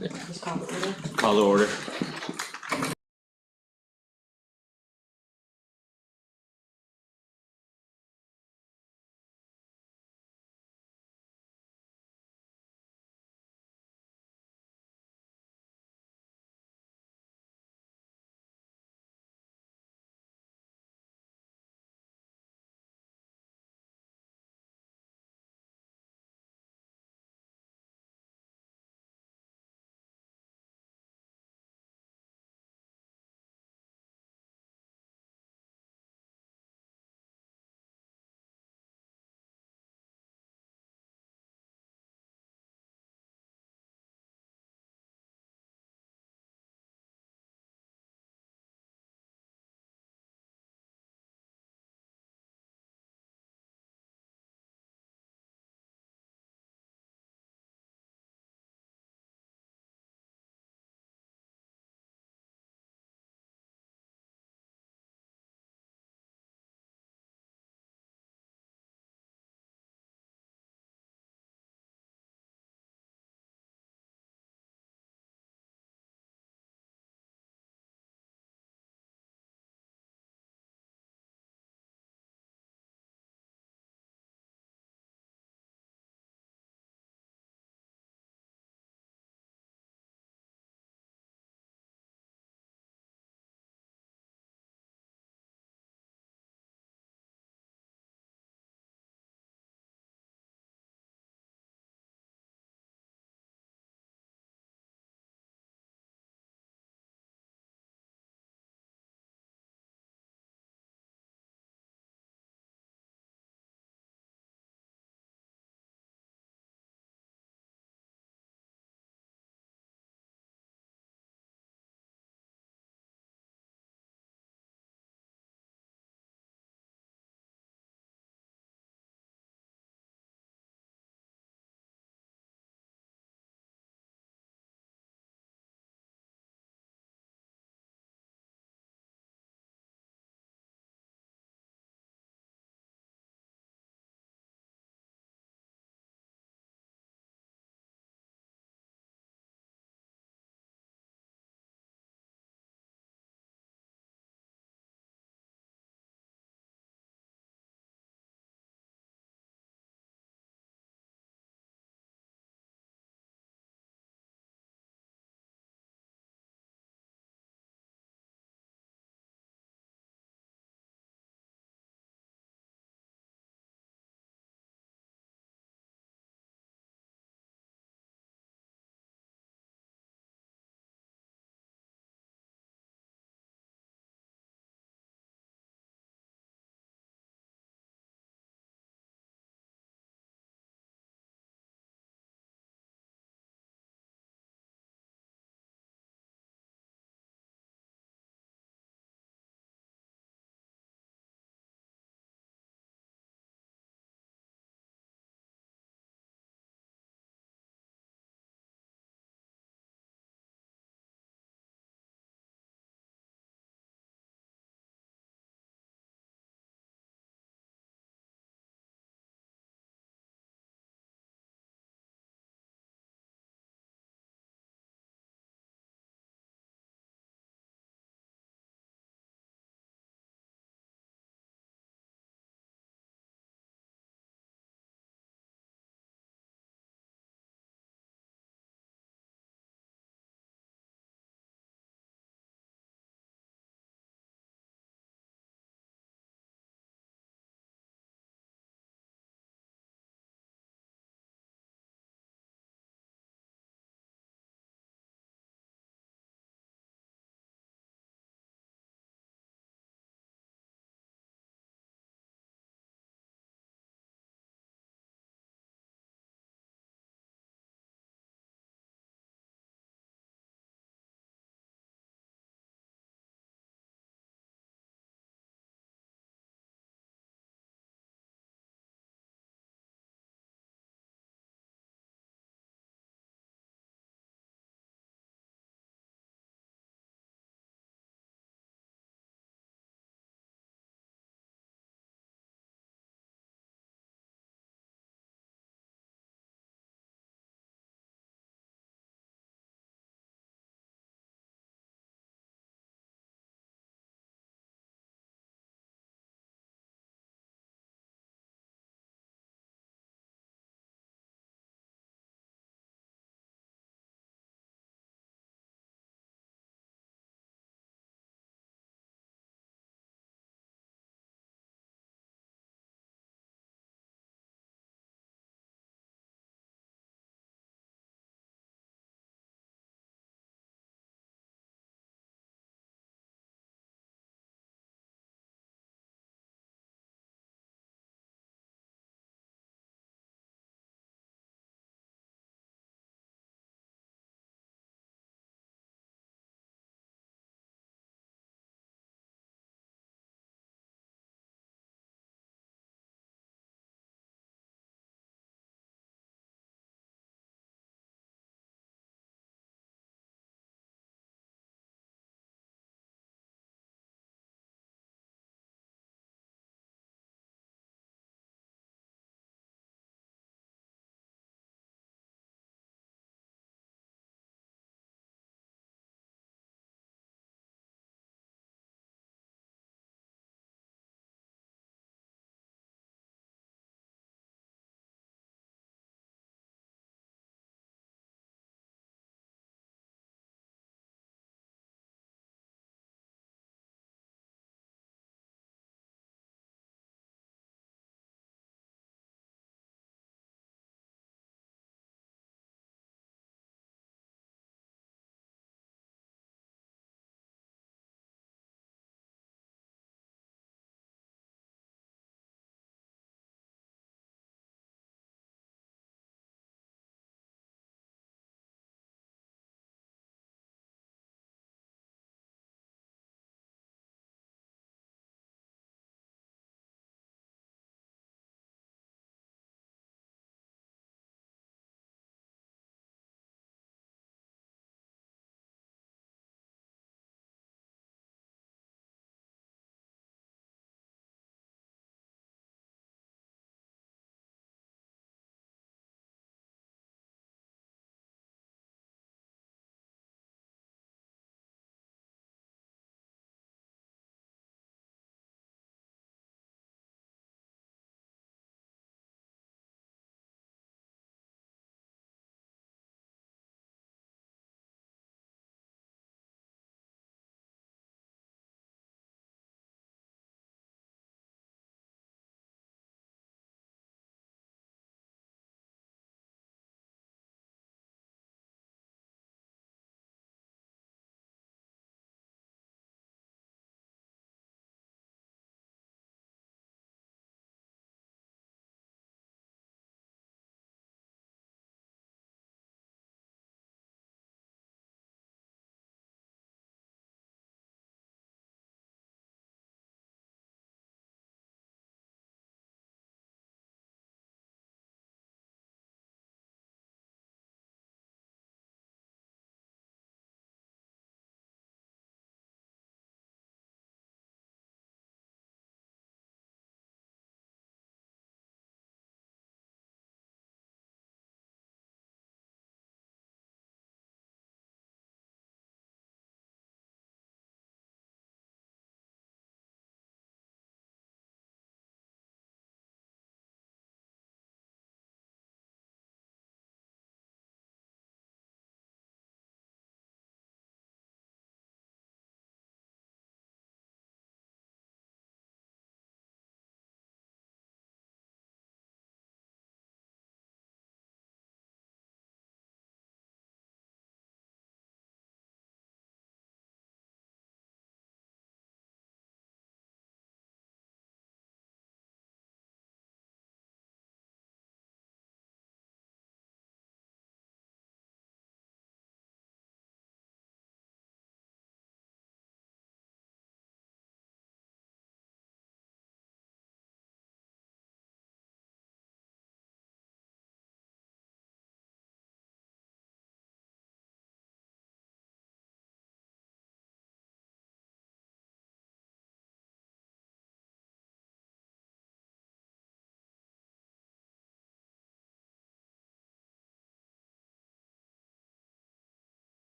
Just call it order. Call to order.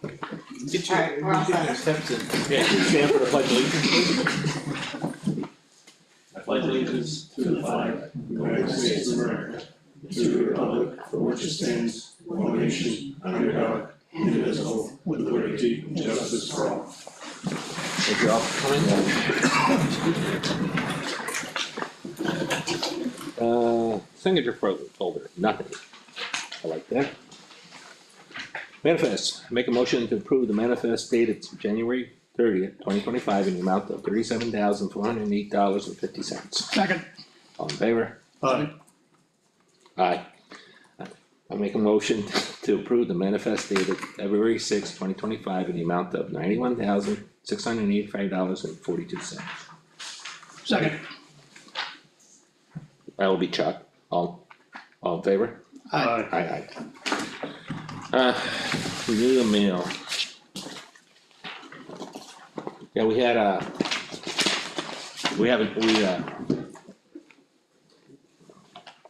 Get Alright, we're all your set. steps in. Yeah, stand for the pledge of allegiance, please. I pledge allegiance to the flag of the United States of America, to the republic for which it stands, one nation, under God, indivisible, with liberty and justice for all. Thank you all for coming. Signature folder, nothing. I like that. Manifest, make a motion to approve the manifest dated January 30th, 2025 in the amount of $37,408.50. Second. All in favor? Aye. Aye. I make a motion to approve the manifest dated February 6th, 2025 in the amount of $91,685.42. Second. That will be Chuck. All in favor? Aye. Aye. New mail. Yeah, we had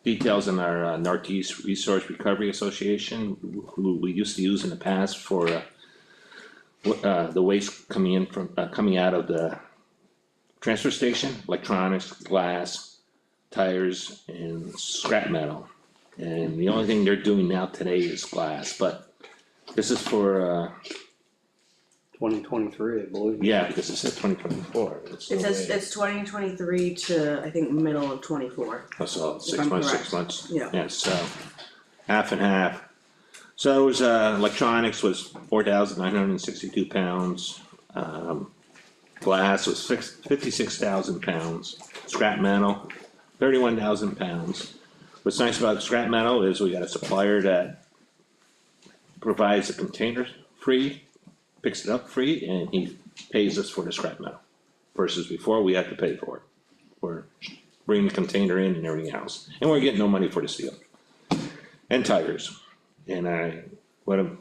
details in our Northeast Resource Recovery Association, who we used to use in the past for the waste coming out of the transfer station, electronics, glass, tires, and scrap metal. And the only thing they're doing now today is glass, but this is for 2023, I believe. yeah, because it says 2024. It says it's 2023 to, I think, middle of 24. So 6 I'm months, correct. 6 months. Yeah. Yeah, so half and half. So it was electronics was 4,962 pounds. Glass was 56,000 pounds. Scrap metal, 31,000 pounds. What's nice about scrap metal is we got a supplier that provides a container free, picks it up free, and he pays us for the scrap metal. Versus before, we had to pay for it. We're bringing the container in and everything else. And we're getting no money for the steel. And tires. And I want to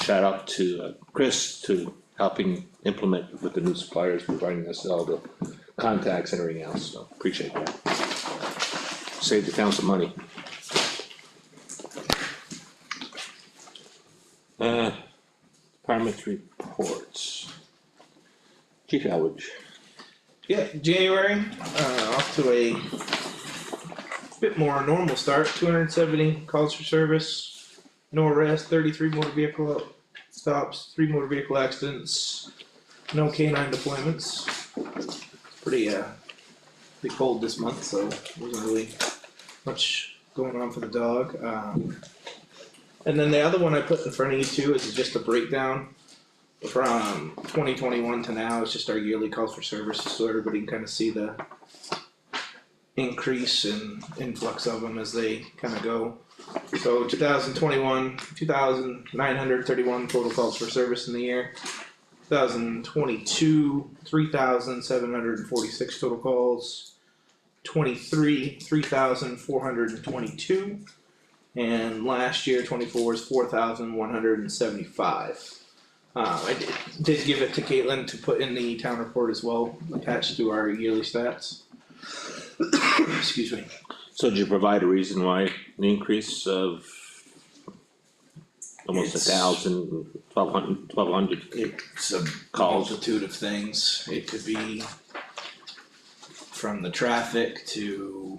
shout out to Chris to helping implement with the new suppliers, providing us all the contacts and everything else, so appreciate that. Save the town some money. Department reports. Chief Howard. Yeah, January, off to a bit more normal start, 270 calls for service, no arrests, 33 motor vehicle stops, 3 motor vehicle accidents, no canine deployments. Pretty cold this month, so wasn't really much going on for the dog. And then the other one I put in front of you too is just a breakdown from 2021 to now. It's just our yearly calls for service, so everybody can kind of see the increase and influx of them as they kind of go. So 2021, 2,931 total calls for service in the year. 2022, 3,746 total calls. 23, 3,422. And last year, 24 is 4,175. I did give it to Caitlin to put in the town report as well, attached to our yearly stats. Excuse me. So did you provide a reason why the increase of almost It's- 1,000, 1,200? It's a Calls. multitude of things. It could be from the traffic to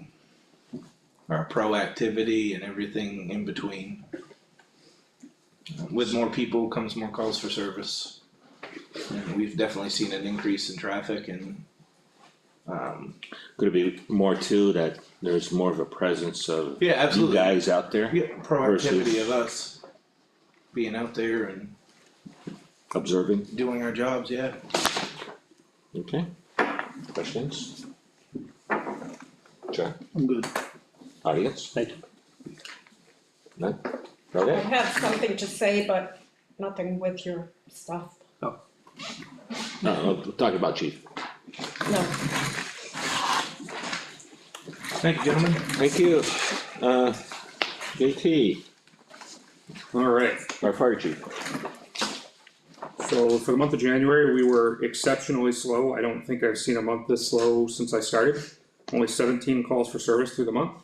our proactivity and everything in between. With more people comes more calls for service. And we've definitely seen an increase in traffic and Could it be more too, that there's more of a presence of yeah, you absolutely. guys out there Yeah, proactivity versus- of us being out there and observing? doing our jobs, yeah. Okay, questions? Sure, I'm good. audience? Thank you. None? I Okay, have something to say, but nothing with your stuff. no, we'll talk about chief. No, Thank you, gentlemen. Thank you. JT, Alright, our fire chief. so for the month of January, we were exceptionally slow. I don't think I've seen a month this slow since I started. Only 17 calls for service through the month.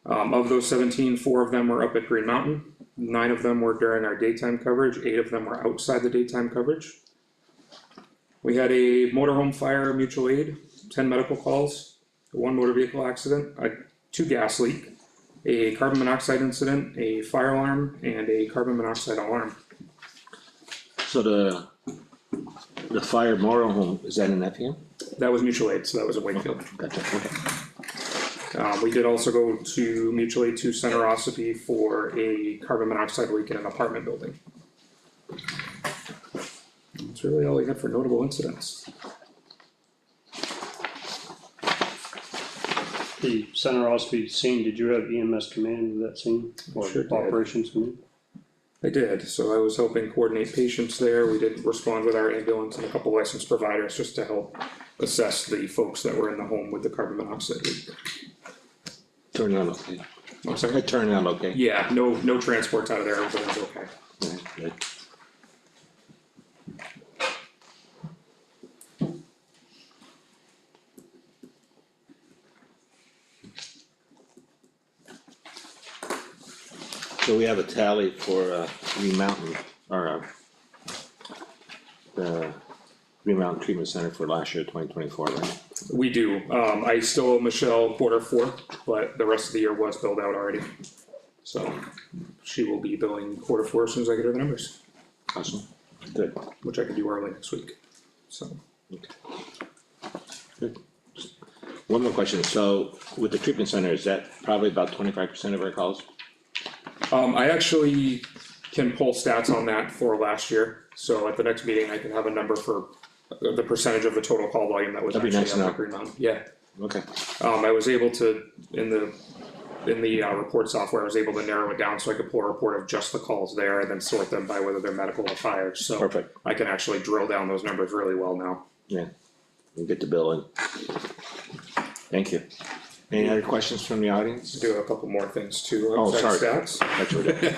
Of those 17, 4 of them were up at Green Mountain. 9 of them were during our daytime coverage, 8 of them were outside the daytime coverage. We had a motorhome fire, mutual aid, 10 medical calls, 1 motor vehicle accident, 2 gas leak, a carbon monoxide incident, a fire alarm, and a carbon monoxide alarm. So the fire motorhome, is that in Effingham? That was mutual aid, so that was in Wakefield. Gotcha, okay. We did also go to mutual aid to Center Ossipee for a carbon monoxide leak in an apartment building. That's really all we had for notable incidents. The Center Ospey scene, did you have EMS command with that scene? Or Sure did. operations command? I did, so I was helping coordinate patients there, we did respond with our ambulance and a couple licensed providers just to help assess the folks that were in the home with the carbon monoxide leak. Turned out okay. I'm sorry? It turned out okay. Yeah, no transports out of there, everything's okay. Yeah, good. So we have a tally for Green Mountain, or the Green Mountain Treatment Center for last year, 2024, right? We do, I still owe Michelle Q4, but the rest of the year was billed out already. So she will be billing Q4 as soon as I get her the numbers, Awesome, good, which I can do early next week, so. good. One more question, so with the treatment center, is that probably about 25% of our calls? I actually can pull stats on that for last year, so at the next meeting, I can have a number for the percentage of the total call volume that was That'd be actually nice on to the know. Green Mountain, yeah. Okay, I was able to, in the report software, I was able to narrow it down so I could pull a report of just the calls there and then sort them by whether they're medical or fire, so. perfect, I can actually drill down those numbers really well now. yeah, we'll get to billing. Thank you. Any other questions from the audience? Do a couple more things too, Oh, outside sorry. stats. That's what it-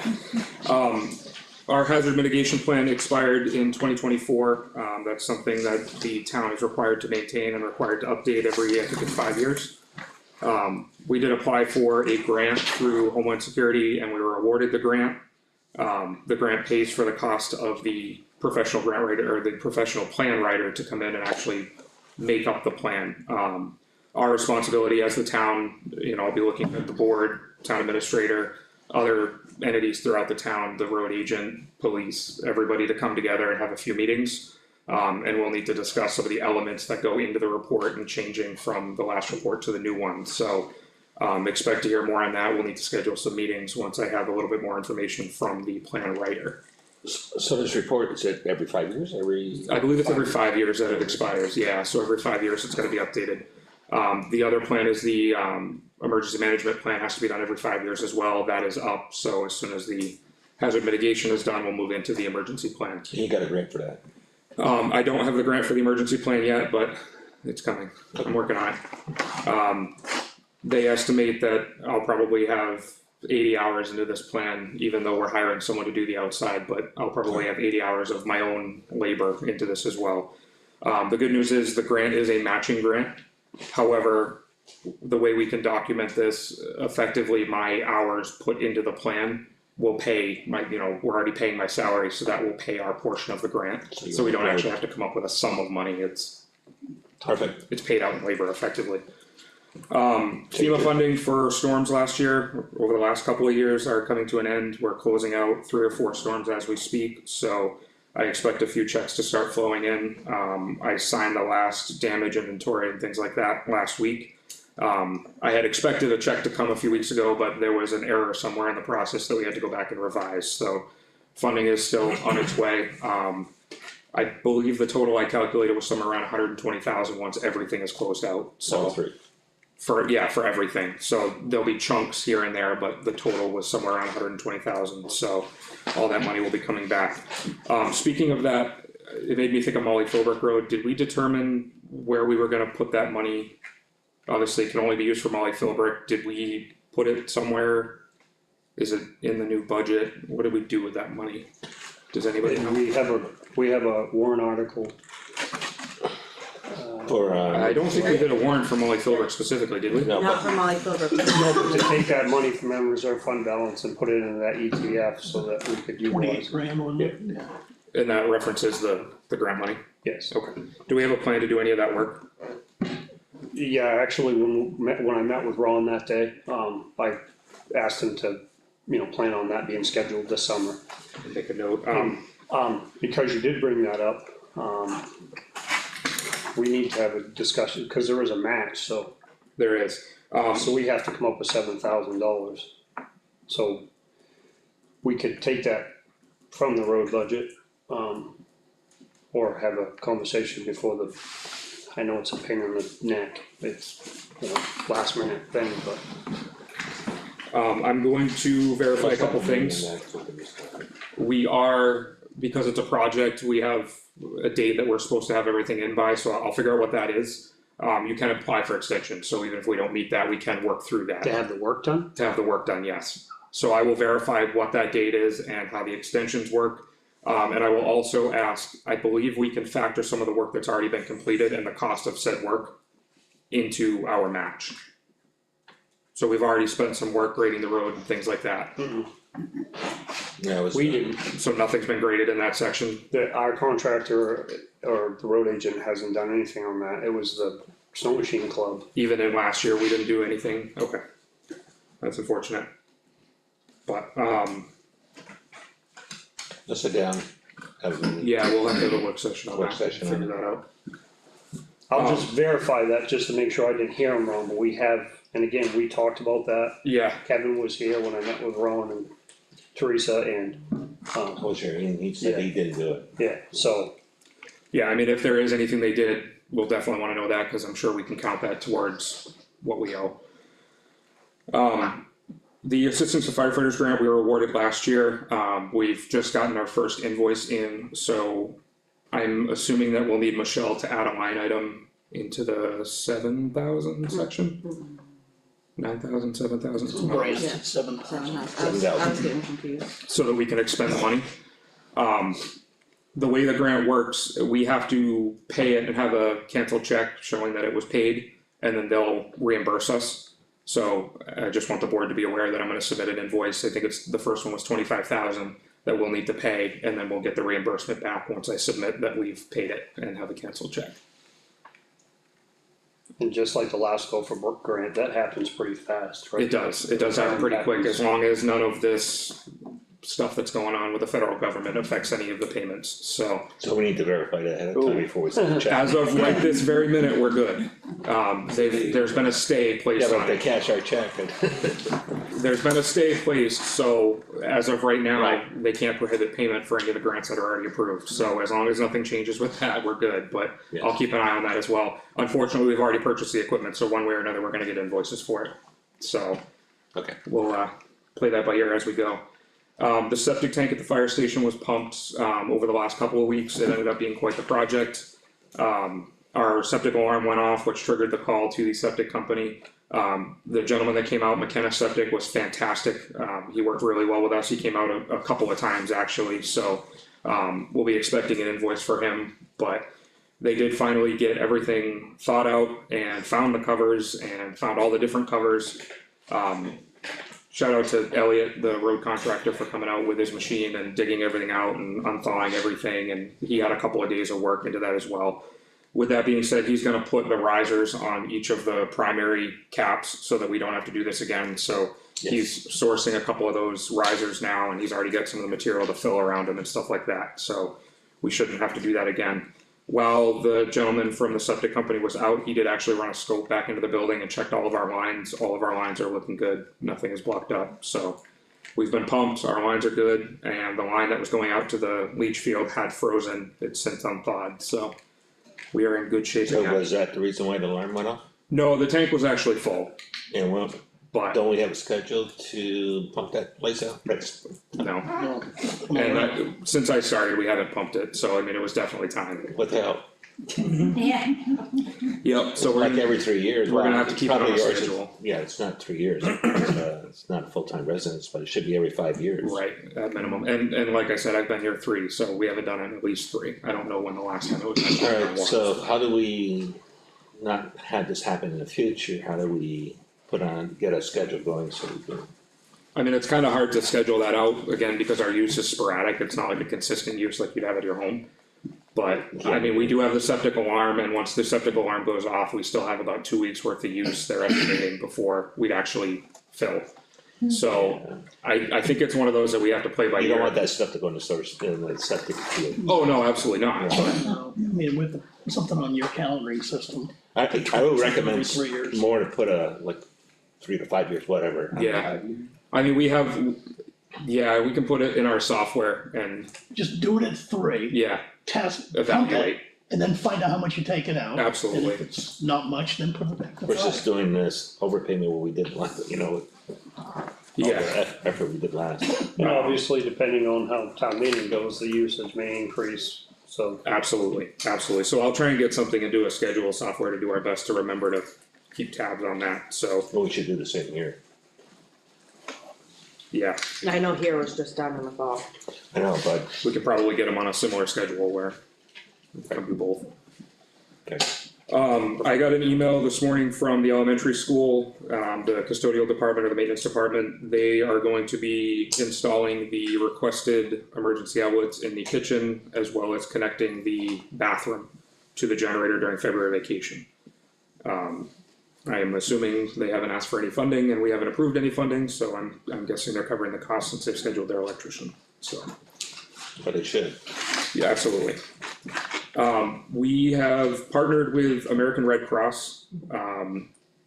Our hazard mitigation plan expired in 2024, that's something that the town is required to maintain and required to update every, I think it's 5 years. We did apply for a grant through Homeland Security and we were awarded the grant. The grant pays for the cost of the professional grant writer or the professional plan writer to come in and actually make up the plan. Our responsibility as the town, I'll be looking at the board, town administrator, other entities throughout the town, the road agent, police, everybody to come together and have a few meetings. And we'll need to discuss some of the elements that go into the report and changing from the last report to the new one, so. Expect to hear more on that, we'll need to schedule some meetings once I have a little bit more information from the plan writer. So this report, is it every 5 years, I believe it's every 5 years that it expires, yeah, so every 5 years it's gonna be updated. The other plan is the emergency management plan has to be done every 5 years as well, that is up, so as soon as the hazard mitigation is done, we'll move into the emergency plan. You got a grant for that? I don't have the grant for the emergency plan yet, but it's coming, I'm working on it. They estimate that I'll probably have 80 hours into this plan, even though we're hiring someone to do the outside, but I'll probably have 80 hours of my own labor into this as well. The good news is the grant is a matching grant. However, the way we can document this, effectively my hours put into the plan will pay my, we're already paying my salary, so that will pay our portion of the grant. So we don't actually have to come up with a sum of money, it's paid out in labor effectively. FEMA funding for storms last year, over the last couple of years are coming to an end, we're closing out 3 or 4 storms as we speak, so. I expect a few checks to start flowing in. I signed the last damage inventory and things like that last week. I had expected a check to come a few weeks ago, but there was an error somewhere in the process that we had to go back and revise, so funding is still on its way. I believe the total I calculated was somewhere around 120,000 once everything is closed out, so. For everything, so there'll be chunks here and there, but the total was somewhere around 120,000, so all that money will be coming back. Speaking of that, it made me think of Molly Philbrook Road, did we determine where we were gonna put that money? Obviously, it can only be used for Molly Philbrook, did we put it somewhere? Is it in the new budget, what did we do with that money? Does anybody know? We have a warrant article. For, I don't think we did a warrant for Molly Philbrook specifically, did we? No, Not but for Molly Philbrook. No, but to take that money from that reserve fund balance and put it into that ETF so that we could utilize. $28,000 on it. And that references the grant money? Yes. Okay. Do we have a plan to do any of that work? Yeah, actually, when I met with Ron that day, I asked him to, plan on that being scheduled this summer. Make a note. Because you did bring that up, we need to have a discussion, because there was a match, so There is. we have to come up with $7,000. So we could take that from the road budget, or have a conversation before I know it's a pain in the neck, it's, last minute thing, but. I'm going to verify a couple things. We are, because it's a project, we have a date that we're supposed to have everything in by, so I'll figure out what that is. You can apply for extension, so even if we don't meet that, we can work through that. To have the work done? To have the work done, yes. So I will verify what that date is and how the extensions work. And I will also ask, I believe we can factor some of the work that's already been completed and the cost of said work into our match. So we've already spent some work grading the road and things like that. yeah, it was. We didn't, So nothing's been graded in that section. our contractor or the road agent hasn't done anything on that, it was the snow machine club. Even in last year, we didn't do anything. Okay. That's unfortunate. But, Let's sit down, have a meeting. yeah, we'll have to have a work session on Work that, session on figure it. that out. I'll just verify that just to make sure I didn't hear him wrong, but we have, and again, we talked about that. Yeah, Kevin was here when I met with Ron and Teresa and, Oh, sure, he said he didn't do it. yeah, so, yeah, I mean, if there is anything they did, we'll definitely wanna know that, cause I'm sure we can count that towards what we owe. The Assistance to Firefighters Grant, we were awarded last year, we've just gotten our first invoice in, so I'm assuming that we'll need Michelle to add a line item into the 7,000 section? 9,000, 7,000, Grant, Yeah. 7,000. I was getting confused. so that we can expend the money. The way the grant works, we have to pay it and have a canceled check showing that it was paid, and then they'll reimburse us. So I just want the board to be aware that I'm gonna submit an invoice, I think the first one was 25,000 that we'll need to pay, and then we'll get the reimbursement back once I submit that we've paid it and have a canceled check. and just like the last go for work grant, that happens pretty fast, right? It does happen pretty quick, as long as none of this stuff that's going on with the federal government affects any of the payments, so. So we need to verify that ahead of time before we send the check. As of right this very minute, we're good. There's been a stay Yeah, placed but if on they it. cash our check, There's been a stay placed, so as of right now, Right. they can't prohibit payment for any of the grants that are already approved. So as long as nothing changes with that, we're good, but I'll Yes. keep an eye on that as well. Unfortunately, we've already purchased the equipment, so one way or another, we're gonna get invoices for it. So okay, we'll play that by ear as we go. The septic tank at the fire station was pumped over the last couple of weeks. It ended up being quite the project. Our septic alarm went off, which triggered the call to the septic company. The gentleman that came out, McKenna Septic, was fantastic. He worked really well with us. He came out a couple of times actually, so we'll be expecting an invoice for him. But they did finally get everything thought out and found the covers and found all the different covers. Shout out to Elliot, the road contractor, for coming out with his machine and digging everything out and unthawing everything, and he had a couple of days of work into that as well. With that being said, he's gonna put the risers on each of the primary caps so that we don't have to do this again, so he's sourcing a couple of those risers now, and he's already got some of the material to fill around them and stuff like that, so we shouldn't have to do that again. While the gentleman from the septic company was out, he did actually run a scope back into the building and checked all of our lines. All of our lines are looking good, nothing is blocked up, so we've been pumped, our lines are good, and the line that was going out to the leach field had frozen, it's since unthawed, so we are in good shape so again. was that the reason why the alarm went off? No, the tank was actually full, And well, but don't we have a schedule to pump that place out? no, No. and since I started, we haven't pumped it, so I mean, it was definitely time. What the hell? Yep, so we're Like gonna, every 3 years. we're gonna Well, have to keep it on probably the yours is- schedule. Yeah, it's not 3 years, it's not a full-time residence, but it should be every 5 years. right, at minimum, and like I said, I've been here 3, so we haven't done it in at least 3, I don't know when the last time it was. Alright, so how do we not have this happen in the future, how do we get a schedule going so we can? I mean, it's kinda hard to schedule that out, again, because our use is sporadic, it's not like a consistent use like you'd have at your home. But, I mean, we do have the septic alarm, and once the septic alarm goes off, we still have about 2 weeks worth of use they're estimating before we'd actually fill. So, I think it's one of those that we have to play by You ear. don't want that stuff to go in the storage, in the septic field. Oh, no, absolutely not, I mean, with something on your calendaring system, I would every recommend 3 years. more to put like 3 to 5 years, whatever. yeah. I mean, we can put it in our software and, Just do it at 3, yeah, test, count evaluate, it, and then find out how much you're taking out. Absolutely. And if it's not much, then put it back to Versus 5. doing this overpayment what we did last, all yeah. the effort we did last. And obviously, depending on how town meeting goes, the usage may increase, so. Absolutely, absolutely, so I'll try and get something and do a schedule software to do our best to remember to keep tabs on that, so, Well, we should do the same here. yeah. I know here was just done in the fall. I know, but, We could probably get them on a similar schedule where we can do both. okay, I got an email this morning from the elementary school, the custodial department or the maintenance department. They are going to be installing the requested emergency outlets in the kitchen as well as connecting the bathroom to the generator during February vacation. I am assuming they haven't asked for any funding and we haven't approved any funding, so I'm guessing they're covering the cost since they've scheduled their electrician, so. but it should. Yeah, absolutely. We have partnered with American Red Cross.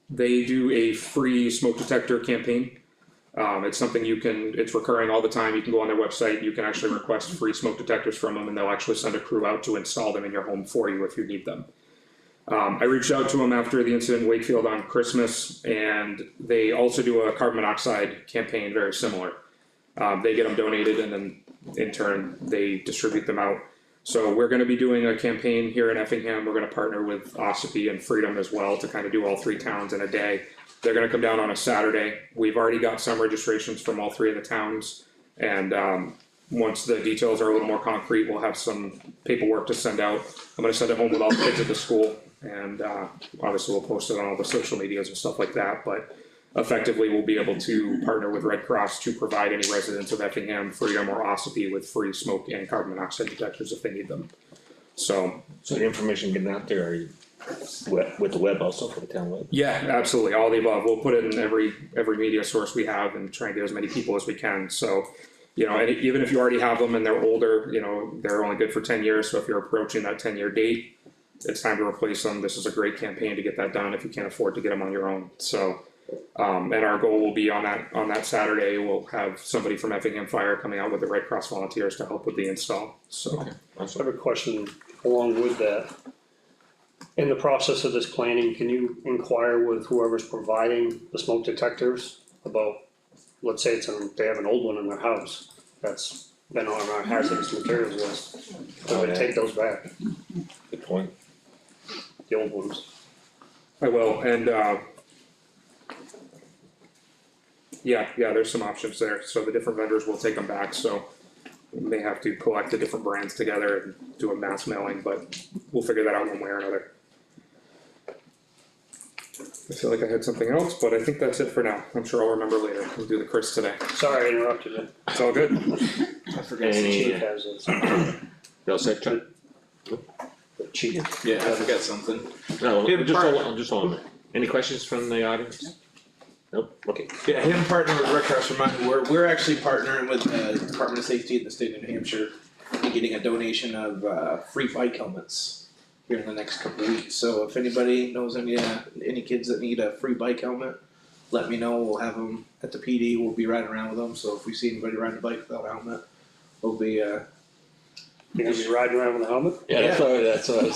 They do a free smoke detector campaign. It's something it's recurring all the time. You can go on their website, you can actually request free smoke detectors from them and they'll actually send a crew out to install them in your home for you if you need them. I reached out to them after the incident in Wakefield on Christmas, and they also do a carbon monoxide campaign very similar. They get them donated and then in turn, they distribute them out. So we're gonna be doing a campaign here in Effingham, we're gonna partner with Ossipee and Freedom as well to kind of do all 3 towns in a day. They're gonna come down on a Saturday, we've already got some registrations from all 3 of the towns. And once the details are a little more concrete, we'll have some paperwork to send out. I'm gonna send it home with all the kids at the school, and obviously we'll post it on all the social medias and stuff like that, but effectively we'll be able to partner with Red Cross to provide any residents of Effingham, Freedom, or Ossipee with free smoke and carbon monoxide detectors if they need them. So, So the information getting out there, are you, with the web also for the town web? yeah, absolutely, all the above, we'll put it in every media source we have and try and get as many people as we can, so. And even if you already have them and they're older, they're only good for 10 years, so if you're approaching that 10-year date, it's time to replace them, this is a great campaign to get that done if you can't afford to get them on your own, so. And our goal will be on that Saturday, we'll have somebody from Effingham Fire coming out with the Red Cross volunteers to help with the install, so. I have a question along with that. In the process of this planning, can you inquire with whoever's providing the smoke detectors about, let's say they have an old one in their house that's been on our hazardous materials list, Oh, we yeah. take those back, Good point. the old ones. I will, and yeah, there's some options there, so the different vendors will take them back, so we may have to collect the different brands together and do a mass mailing, but we'll figure that out one way or another. I feel like I had something else, but I think that's it for now, I'm sure I'll remember later, we'll do the Chris today, Sorry I interrupted you. it's all good. I forgot. The Any, chief has it. you all set, Chuck? The chief. Yeah, I forgot something. No, Yeah, just hold on. Any questions from the audience? Nope, okay. Yeah, him partnering with Red Cross reminded me, we're actually partnering with the Department of Safety in the state of New Hampshire and getting a donation of free bike helmets here in the next couple of weeks. So if anybody knows any kids that need a free bike helmet, let me know. We'll have them at the PD. We'll be riding around with them. So if we see anybody riding a bike without a helmet, we'll be You're gonna be riding around with a helmet? Yeah, that's what I was.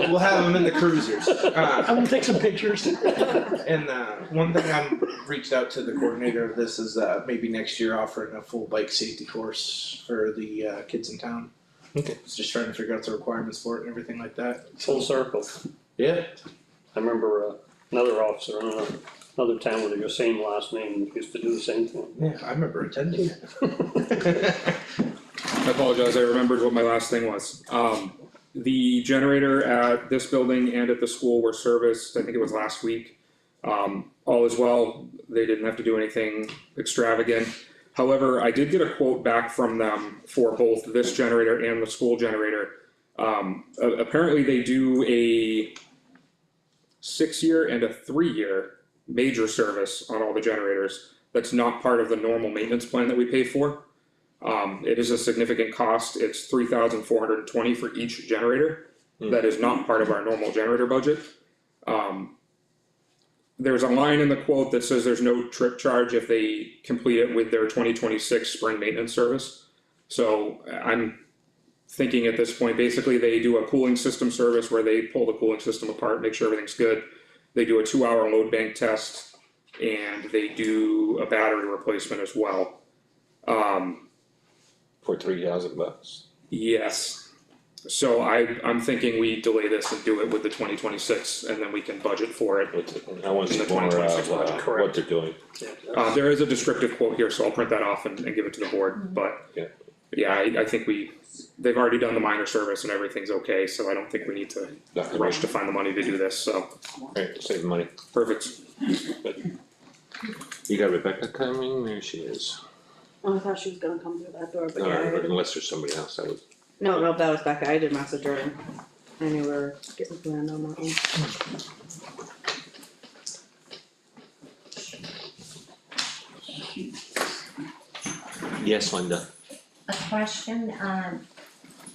we'll have them in the cruisers. I'm gonna take some pictures. And one thing I'm reached out to the coordinator of this is maybe next year offering a full bike safety course for the kids in town. Okay. It's just trying to figure out the requirements for it and everything like that. Full circle. Yeah. I remember another officer in another town with your same last name used to do the same thing. Yeah, I remember attending it. I apologize, I remembered what my last thing was. The generator at this building and at the school were serviced, I think it was last week. All is well, they didn't have to do anything extravagant. However, I did get a quote back from them for both this generator and the school generator. Apparently they do a 6-year and a 3-year major service on all the generators. That's not part of the normal maintenance plan that we pay for. It is a significant cost. It's $3,420 for each generator. That is not part of our normal generator budget. There's a line in the quote that says there's no trip charge if they complete it with their 2026 spring maintenance service. So I'm thinking at this point, basically they do a cooling system service where they pull the cooling system apart, make sure everything's good. They do a 2-hour load bank test, and they do a battery replacement as well. For $3,000. Yes. So I'm thinking we delay this and do it with the 2026, and then we can budget for it. I wanna see In the more 2026 budget, what correct. they're doing. There is a descriptive quote here, so I'll print that off and give it to the board, but. Yeah. Yeah, I think they've already done the minor service and everything's okay, so I don't think we need to rush to find the money to do this, so, Right, save money. perfect. You got Rebecca coming? There she is. Oh, I thought she was gonna come through that door, but yeah, I didn't. Unless there's somebody else, that would. No, that was Becca, I did message her, and I knew we were getting planned on that one. Yes, Linda. A question,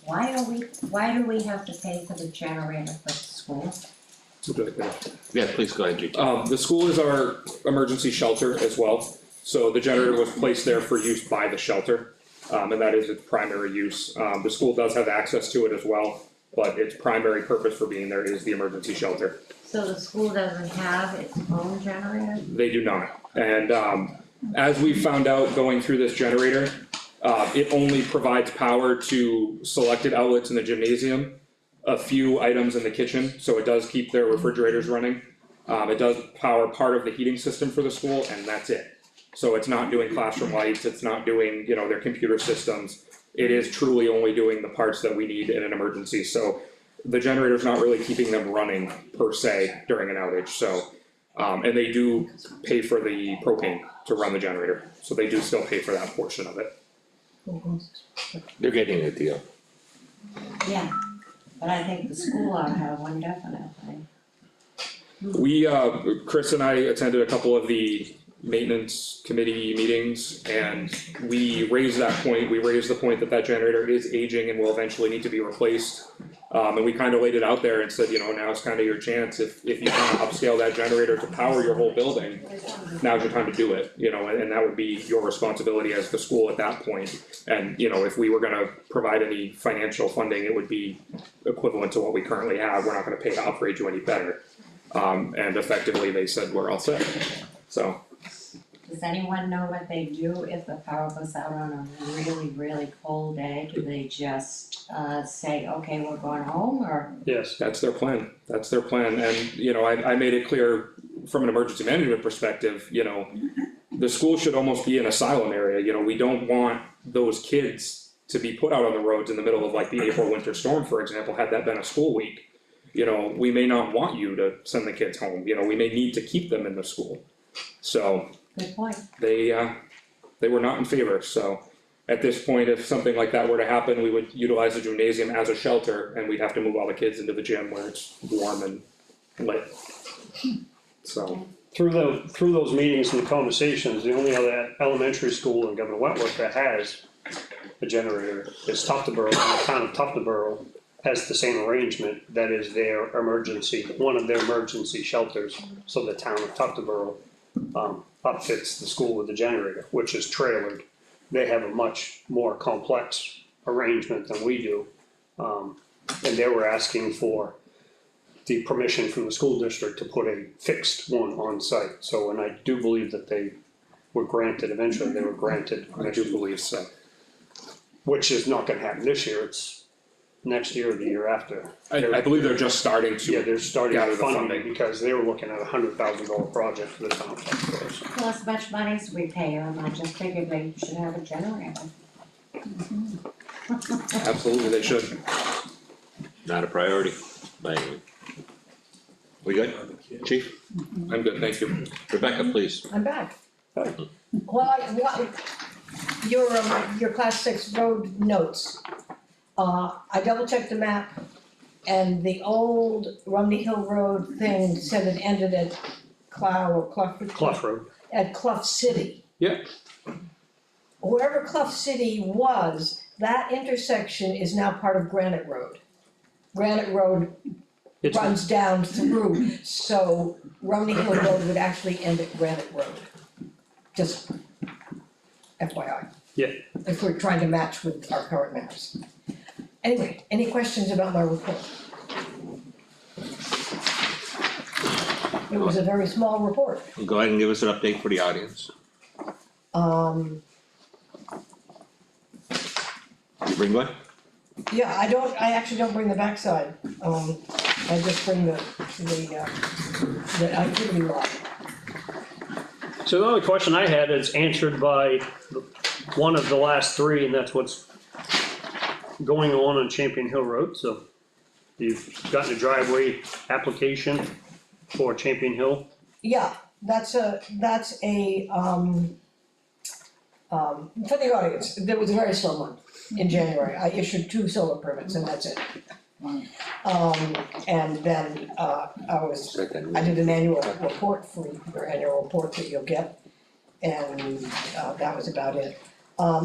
why do we have to pay for the generator for the school? Yeah, please go ahead, JT. The school is our emergency shelter as well, so the generator was placed there for use by the shelter. And that is its primary use. The school does have access to it as well, but its primary purpose for being there is the emergency shelter. So the school doesn't have its own generator? They do not, and as we found out going through this generator, it only provides power to selected outlets in the gymnasium, a few items in the kitchen, so it does keep their refrigerators running. It does power part of the heating system for the school, and that's it. So it's not doing classroom lights, it's not doing, their computer systems. It is truly only doing the parts that we need in an emergency, so the generator's not really keeping them running per se during an outage, so. And they do pay for the propane to run the generator, so they do still pay for that portion of it. They're getting a deal. Yeah, but I think the school ought to have one definitely. We, Chris and I attended a couple of the maintenance committee meetings, and we raised the point that generator is aging and will eventually need to be replaced. And we kinda laid it out there and said, now's kinda your chance, if you can upscale that generator to power your whole building, now's your time to do it, and that would be your responsibility as the school at that point. And, if we were gonna provide any financial funding, it would be equivalent to what we currently have, we're not gonna pay to upgrade you any better. And effectively, they said we're all set, so. Does anyone know what they do if the power goes out on a really, really cold day? Do they just say, okay, we're going home, or? Yes, That's their plan, and, I made it clear from an emergency management perspective, the school should almost be an asylum area, we don't want those kids to be put out on the roads in the middle of like the April winter storm, for example, had that been a school week. We may not want you to send the kids home, we may need to keep them in the school. So, Good point. they were not in favor, so at this point, if something like that were to happen, we would utilize the gymnasium as a shelter, and we'd have to move all the kids into the gym where it's warm and lit. So, through those meetings and the conversations, the only other elementary school in Governor Wentworth that has a generator is Tuftonboro, and the town of Tuftonboro has the same arrangement, that is their emergency, one of their emergency shelters, so the town of Tuftonboro outfits the school with the generator, which is trailered. They have a much more complex arrangement than we do. And they were asking for the permission from the school district to put a fixed one on site. So, and I do believe that they were granted, eventually they were granted, I do believe so. which is not gonna happen this year, it's next year or the year after. I believe they're just starting Yeah, to, they're starting gather the funding funding. because they were looking at $100,000 project for the town of Tuftonboro. Well, as much money as we pay them, I just figured they should have a generator. absolutely they should. not a priority by any means. We good, chief? I'm good, thank you. Rebecca, please. I'm back. Well, your class 6 road notes. I double checked the map and the old Rumney Hill Road thing said it ended at Clough Road. At Clough City. Yeah. Wherever Clough City was, that intersection is now part of Granite Road. Granite Road It's, runs down through, so Rumney Hill Road would actually end at Granite Road. Just FYI. Yeah. If we're trying to match with our current maps. Anyway, any questions about my report? It was a very small report. Go ahead and give us an update for the audience. You bring one? Yeah, I actually don't bring the backside, I just bring the activity log. so the only question I had is answered by one of the last three, and that's what's going on Champion Hill Road, so. You've gotten a driveway application for Champion Hill. Yeah, that's a, for the audience, there was a very slow month in January, I issued 2 solar permits and that's it. And then, I did an annual report for your annual report that you'll get, and, that was about it.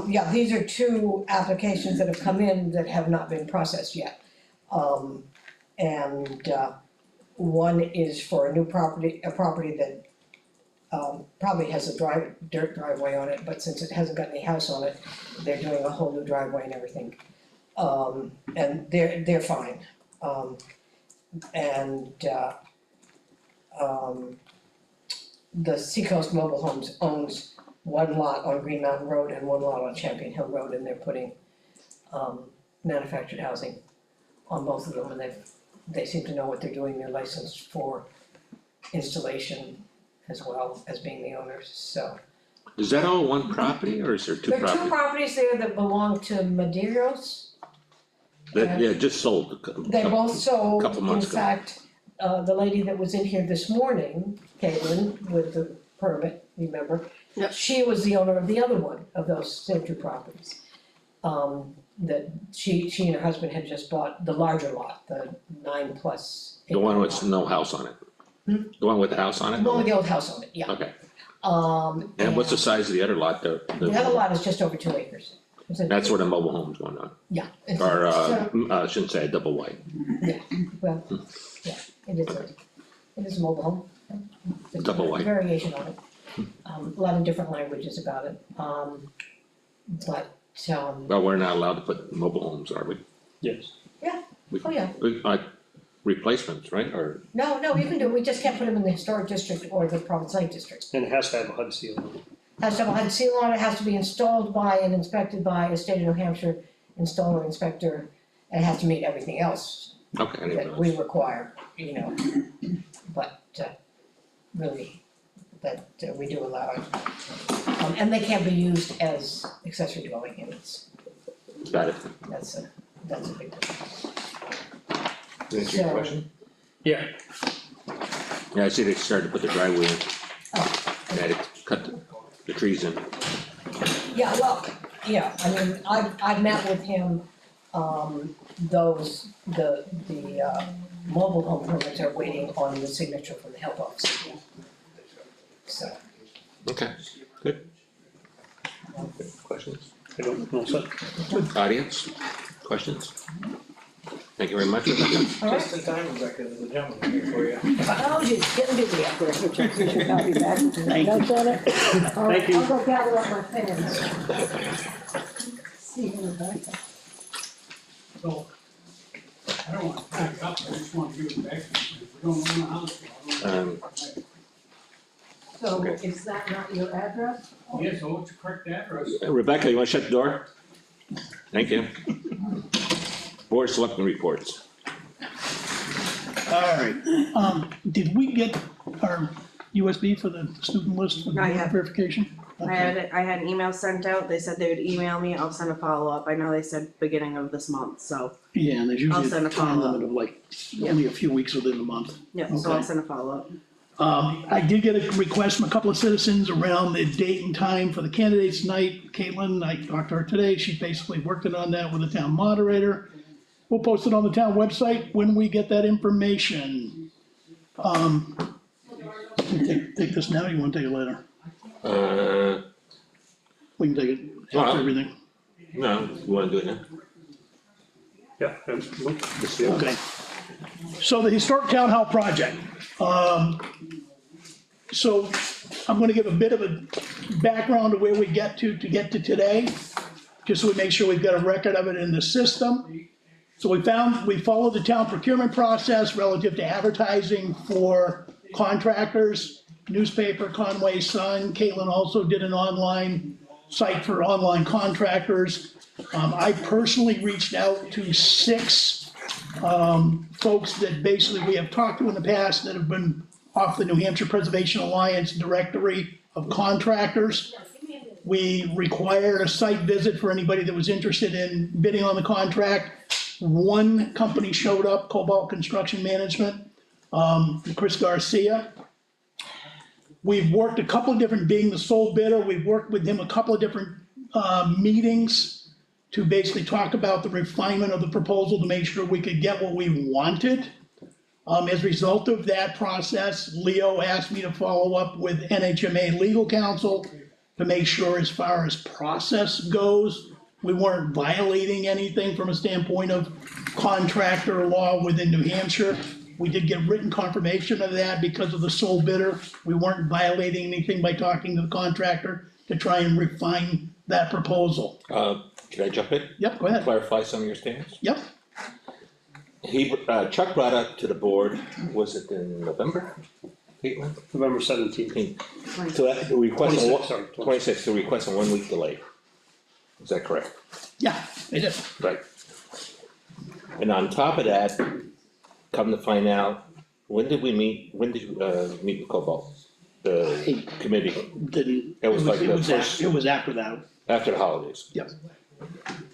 Yeah, these are 2 applications that have come in that have not been processed yet. One is for a new property, a property that probably has a dirt driveway on it, but since it hasn't got any house on it, they're doing a whole new driveway and everything. And they're fine. The Seacoast Mobile Homes owns 1 lot on Green Mountain Road and 1 lot on Champion Hill Road, and they're putting manufactured housing on both of them, and they seem to know what they're doing, they're licensed for installation as well as being the owners, so. Is that all one property or is there 2 There are 2 properties? properties there that belong to Madeiros. That, yeah, just sold. They both sold, couple in months ago. fact, the lady that was in here this morning, Caitlin, with the permit, remember? Yep. She was the owner of the other one, of those same 2 properties. That she and her husband had just bought the larger lot, the 9+ The one with lot. no house on it? Hmm? The one with the house on it? The one with the old house on it, yeah. Okay, and what's the size of the other lot, The other lot is just over 2 acres. It's a- That's where the mobile home's going on, Yeah. it's- or, so- I shouldn't say a double wide. Well, yeah, it is a mobile home. There's Double a wide. variation on it, a lot of different languages about it, but, Well, we're not allowed to put mobile homes, are we? Yes. oh yeah, Replacements, right, or, no, you can do it, we just can't put them in the historic district or the Province Lake district. And it has to have a HUD seal on it. Has to have a HUD seal on it, has to be installed by and inspected by a state of New Hampshire installer inspector, and it has to meet everything else okay, I didn't that know. we require, but, really, that we do allow it. And they can't be used as accessory dwelling units, Got it. that's a big one. Answer your So- question? Yeah, Yeah, I see they started to put the driveway in, Oh. they had to cut the trees in. Yeah, well, yeah, I mean, I've met with him, the mobile home permits are waiting on the signature from the health officer. So, Okay, good. Questions? I don't know, so, Audience, questions? Thank you very much, Rebecca. alright, Just in time, Rebecca, there's a gentleman here for you. oh, geez, getting busy out there. Thank you. Notes on it? Thank you. I'll go gather up my pens. See you in a minute. So, I don't want to back up, I just want to give it back, if we don't own the house. I don't- So is that not your address? Yes, so what's the correct address? Rebecca, you wanna shut the door? Thank you. Board of Selectmen reports. Alright, did we get our USB for the student list for I have. verification? I had an email sent out, they said they would email me, I'll send a follow-up, I know they said beginning of this month, so, Yeah, and there's I'll usually send a a time follow-up. limit of like, only a few weeks within the month. yeah, so Okay. I'll send a follow-up. I did get a request from a couple of citizens around the date and time for the candidates night. Caitlin, I talked to her today, she's basically working on that with the town moderator. We'll post it on the town website when we get that information. Take this now, or you wanna take it later? We can take it after Well- everything. No, you wanna do it now? Yeah, Let's do it. Okay. So the historic town hall project, so I'm gonna give a bit of a background of where we get to get to today, just so we make sure we've got a record of it in the system. So we followed the town procurement process relative to advertising for contractors, newspaper, Conway Sun. Caitlin also did an online site for online contractors. I personally reached out to 6 folks that basically we have talked to in the past that have been off the New Hampshire Preservation Alliance directory of contractors. We required a site visit for anybody that was interested in bidding on the contract. 1 company showed up, Cobalt Construction Management, Chris Garcia. We've worked a couple of different, being the sole bidder, we've worked with him a couple of different meetings to basically talk about the refinement of the proposal to make sure we could get what we wanted. As a result of that process, Leo asked me to follow up with NHMA legal counsel to make sure as far as process goes, we weren't violating anything from a standpoint of contractor law within New Hampshire. We did get written confirmation of that because of the sole bidder. We weren't violating anything by talking to the contractor to try and refine that proposal. Can I jump in? Yep, go ahead. Clarify some of your statements? Yep, Chuck brought up to the board, was it in November? Caitlin? November 17th. So that, the request on 26, sorry, 26, the request on 1 week delay. Is that correct? yeah, it is. Right. And on top of that, come to find out, when did you meet with Cobalt? The committee, Didn't, It was like the first- it was after that. after the holidays. Yep.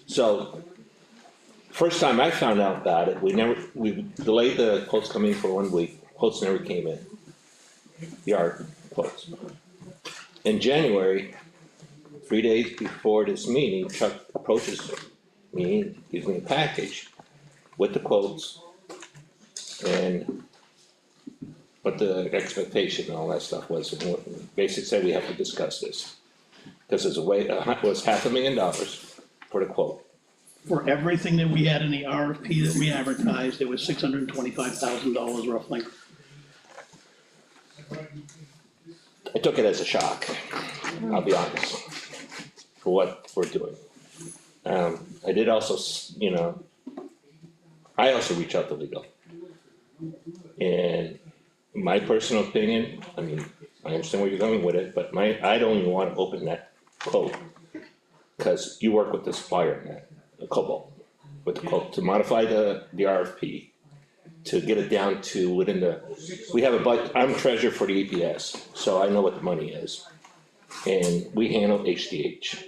So, first time I found out about it, we delayed the quotes coming for 1 week, quotes never came in. Yard quotes. In January, 3 days before this meeting, Chuck approaches me, gives me a package with the quotes and what the expectation and all that stuff was, and basically said we have to discuss this. Cause it was $500,000 for the quote. For everything that we had in the RFP that we advertised, it was $625,000 roughly. I took it as a shock, I'll be honest, for what we're doing. I did also, I also reached out to legal. And my personal opinion, I mean, I understand where you're going with it, but I don't even wanna open that quote. Cause you work with the supplier on that, the Cobalt, with the quote, to modify the RFP. To get it down to within we have a budget, I'm treasurer for the EPS, so I know what the money is. And we handle HDH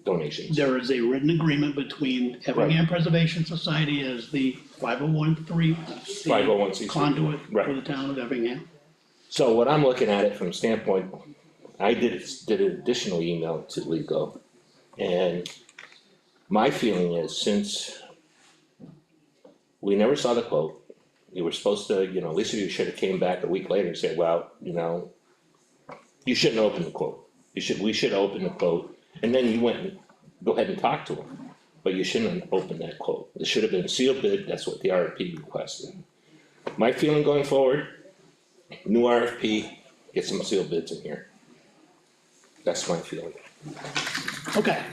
donations. There is a written agreement between Effingham Preservation Society as the 501(c)(3) 501(c)(3) conduit for right. the town of Effingham. So what I'm looking at it from a standpoint, I did an additional email to legal. And my feeling is, since we never saw the quote, you were supposed to, at least you should have came back a week later and said, well, you shouldn't open the quote. We should open the quote, and then you went and go ahead and talk to them. But you shouldn't have opened that quote. It should have been sealed bid, that's what the RFP requested. My feeling going forward, new RFP, get some sealed bids in here. That's my feeling. Okay,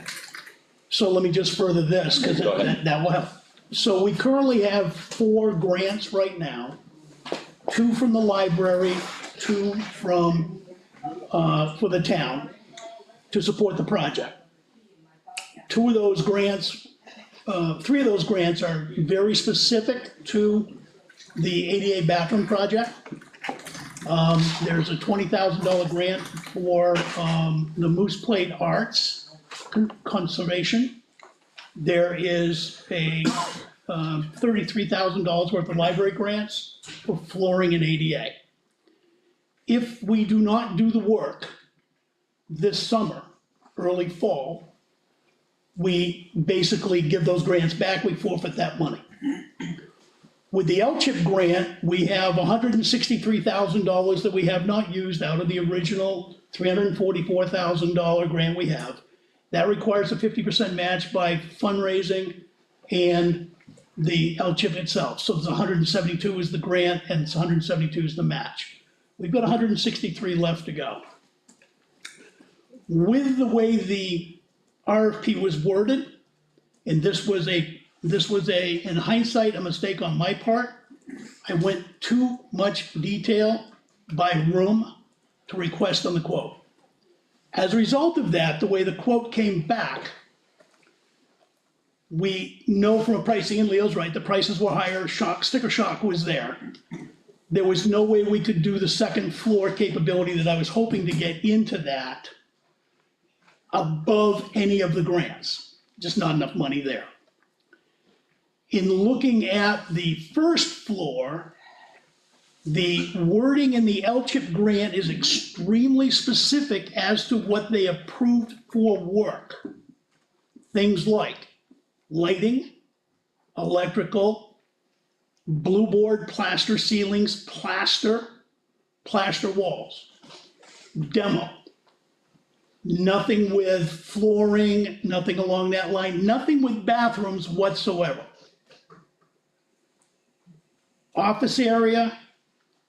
so let me just further this, cause Go ahead. that will help. So we currently have 4 grants right now, 2 from the library, 2 from, for the town to support the project. 2 of those grants, 3 of those grants are very specific to the ADA bathroom project. There's a $20,000 grant for, the Moose Plate Arts Conservation. There is a, $33,000 worth of library grants for flooring and ADA. If we do not do the work this summer, early fall, we basically give those grants back, we forfeit that money. With the LCHIP grant, we have $163,000 that we have not used out of the original $344,000 grant we have. That requires a 50% match by fundraising and the LCHIP itself. So it's 172 is the grant and it's 172 is the match. We've got 163 left to go. With the way the RFP was worded, and this was in hindsight, a mistake on my part. I went too much detail by room to request on the quote. As a result of that, the way the quote came back, we know from a pricing, and Leo's right, the prices were higher, sticker shock was there. There was no way we could do the second floor capability that I was hoping to get into that above any of the grants, just not enough money there. In looking at the first floor, the wording in the LCHIP grant is extremely specific as to what they approved for work. Things like lighting, electrical, blue board, plaster ceilings, plaster walls, demo. Nothing with flooring, nothing along that line, nothing with bathrooms whatsoever. Office area,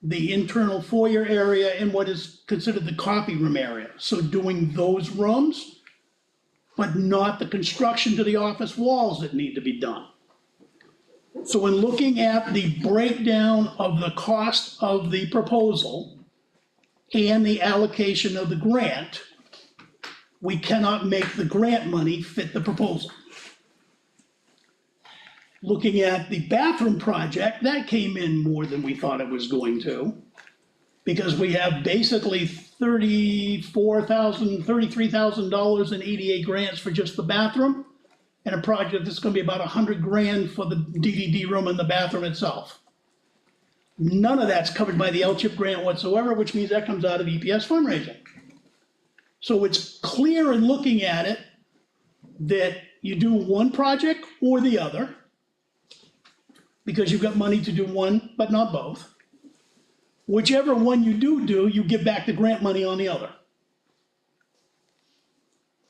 the internal foyer area, and what is considered the coffee room area. So doing those rooms, but not the construction to the office walls that need to be done. So in looking at the breakdown of the cost of the proposal and the allocation of the grant, we cannot make the grant money fit the proposal. Looking at the bathroom project, that came in more than we thought it was going to, because we have basically $33,000 in ADA grants for just the bathroom, and a project that's gonna be about $100,000 for the DVD room and the bathroom itself. None of that's covered by the LCHIP grant whatsoever, which means that comes out of EPS fundraising. So it's clear in looking at it that you do one project or the other, because you've got money to do one, but not both. Whichever one you do, you give back the grant money on the other.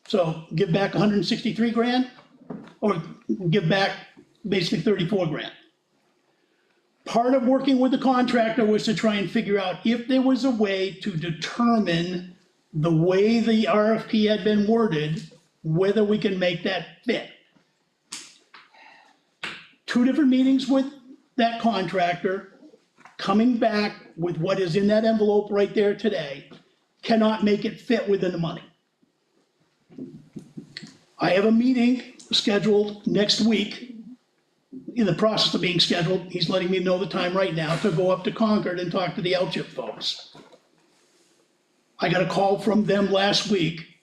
So give back 163 grand, or give back basically 34 grand. Part of working with the contractor was to try and figure out if there was a way to determine the way the RFP had been worded, whether we can make that fit. 2 different meetings with that contractor, coming back with what is in that envelope right there today, cannot make it fit within the money. I have a meeting scheduled next week, in the process of being scheduled, he's letting me know the time right now, to go up to Concord and talk to the LCHIP folks. I got a call from them last week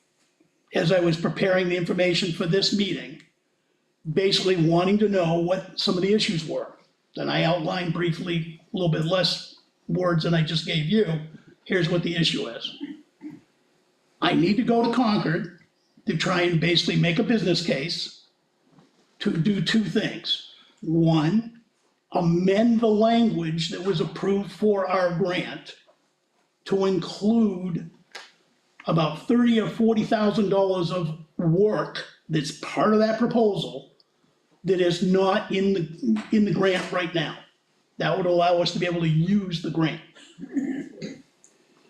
as I was preparing the information for this meeting, basically wanting to know what some of the issues were. Then I outlined briefly, a little bit less words than I just gave you. Here's what the issue is. I need to go to Concord to try and basically make a business case to do 2 things. One, amend the language that was approved for our grant to include about $30,000 or $40,000 of work that's part of that proposal that is not in the grant right now. That would allow us to be able to use the grant.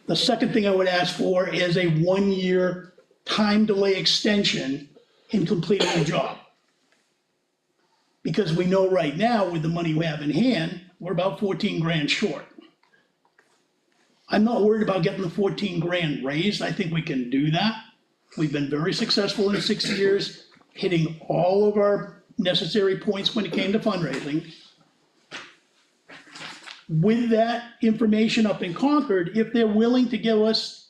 The second thing I would ask for is a 1-year time delay extension in completing the job. Because we know right now, with the money we have in hand, we're about 14 grand short. I'm not worried about getting the 14 grand raised, I think we can do that. We've been very successful in 6 years, hitting all of our necessary points when it came to fundraising. with that information up in Concord, if they're willing to give us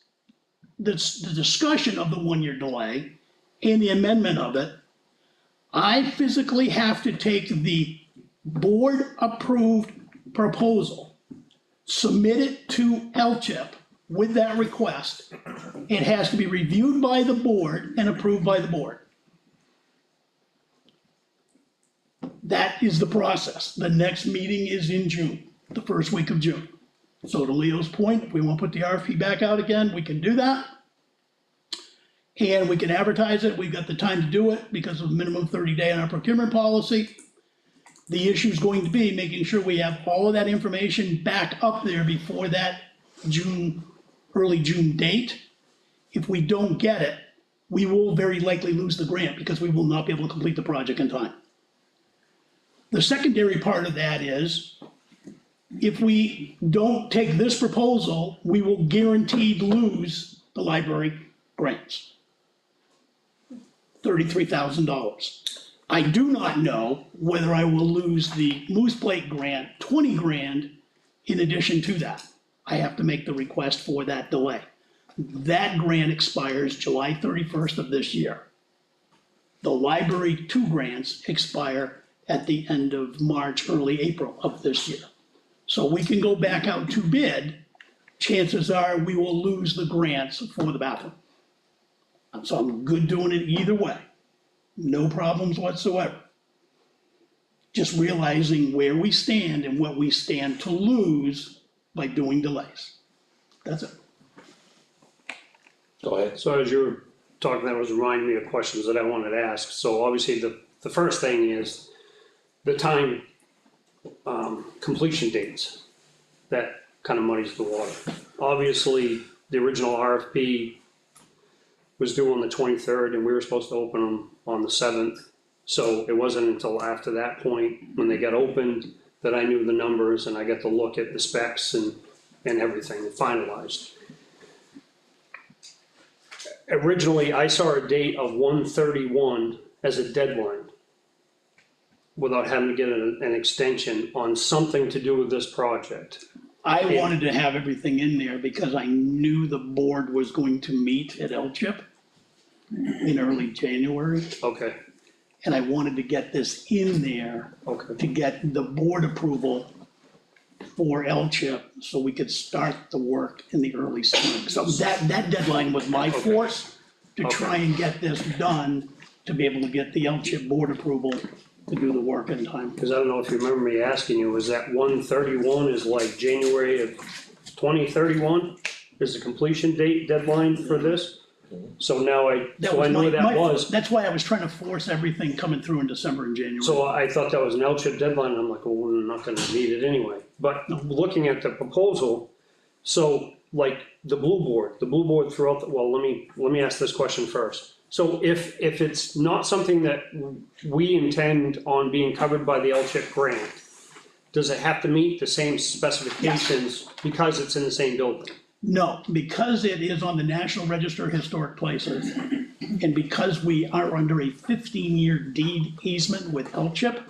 the discussion of the 1-year delay and the amendment of it, I physically have to take the board-approved proposal, submit it to LCHIP with that request. It has to be reviewed by the board and approved by the board. That is the process. The next meeting is in June, the first week of June. So to Leo's point, if we want to put the RFP back out again, we can do that. And we can advertise it. We've got the time to do it because of minimum 30-day on our procurement policy. The issue is going to be making sure we have all of that information back up there before that June, early June date. If we don't get it, we will very likely lose the grant because we will not be able to complete the project in time. The secondary part of that is, if we don't take this proposal, we will guaranteed lose the library grants. $33,000. I do not know whether I will lose the Moose Plate grant, 20 grand, in addition to that. I have to make the request for that delay. That grant expires July 31st of this year. The library 2 grants expire at the end of March, early April of this year. So we can go back out to bid. Chances are we will lose the grants for the bathroom. So I'm good doing it either way. No problems whatsoever. Just realizing where we stand and what we stand to lose by doing delays. That's it. Go ahead. So as you were talking, that was reminding me of questions that I wanted to ask. So obviously, the first thing is the time, completion dates. That kind of muddies the water. Obviously, the original RFP was due on the 23rd, and we were supposed to open them on the 7th. So it wasn't until after that point, when they got opened, that I knew the numbers and I got to look at the specs and everything finalized. Originally, I saw a date of 1/31 as a deadline, without having to get an extension on something to do with this project. I wanted to have everything in there because I knew the board was going to meet at LCHIP in early January, Okay, and I wanted to get this in there okay, to get the board approval for LCHIP, so we could start the work in the early spring. So that deadline was my force to try and get this done, to be able to get the LCHIP board approval to do the work in time. because I don't know if you remember me asking you, was that 1/31 is like January of 2031? Is the completion date deadline for this? So now I knew what that was. That's why I was trying to force everything coming through in December and January. So I thought that was an LCHIP deadline, and I'm like, well, we're not gonna need it anyway. But looking at the proposal, so like the blue board throughout, well, let me ask this question first. So if it's not something that we intend on being covered by the LCHIP grant, does it have to meet the same specifications because it's in the same building? No, because it is on the National Register of Historic Places, and because we are under a 15-year deed easement with LCHIP,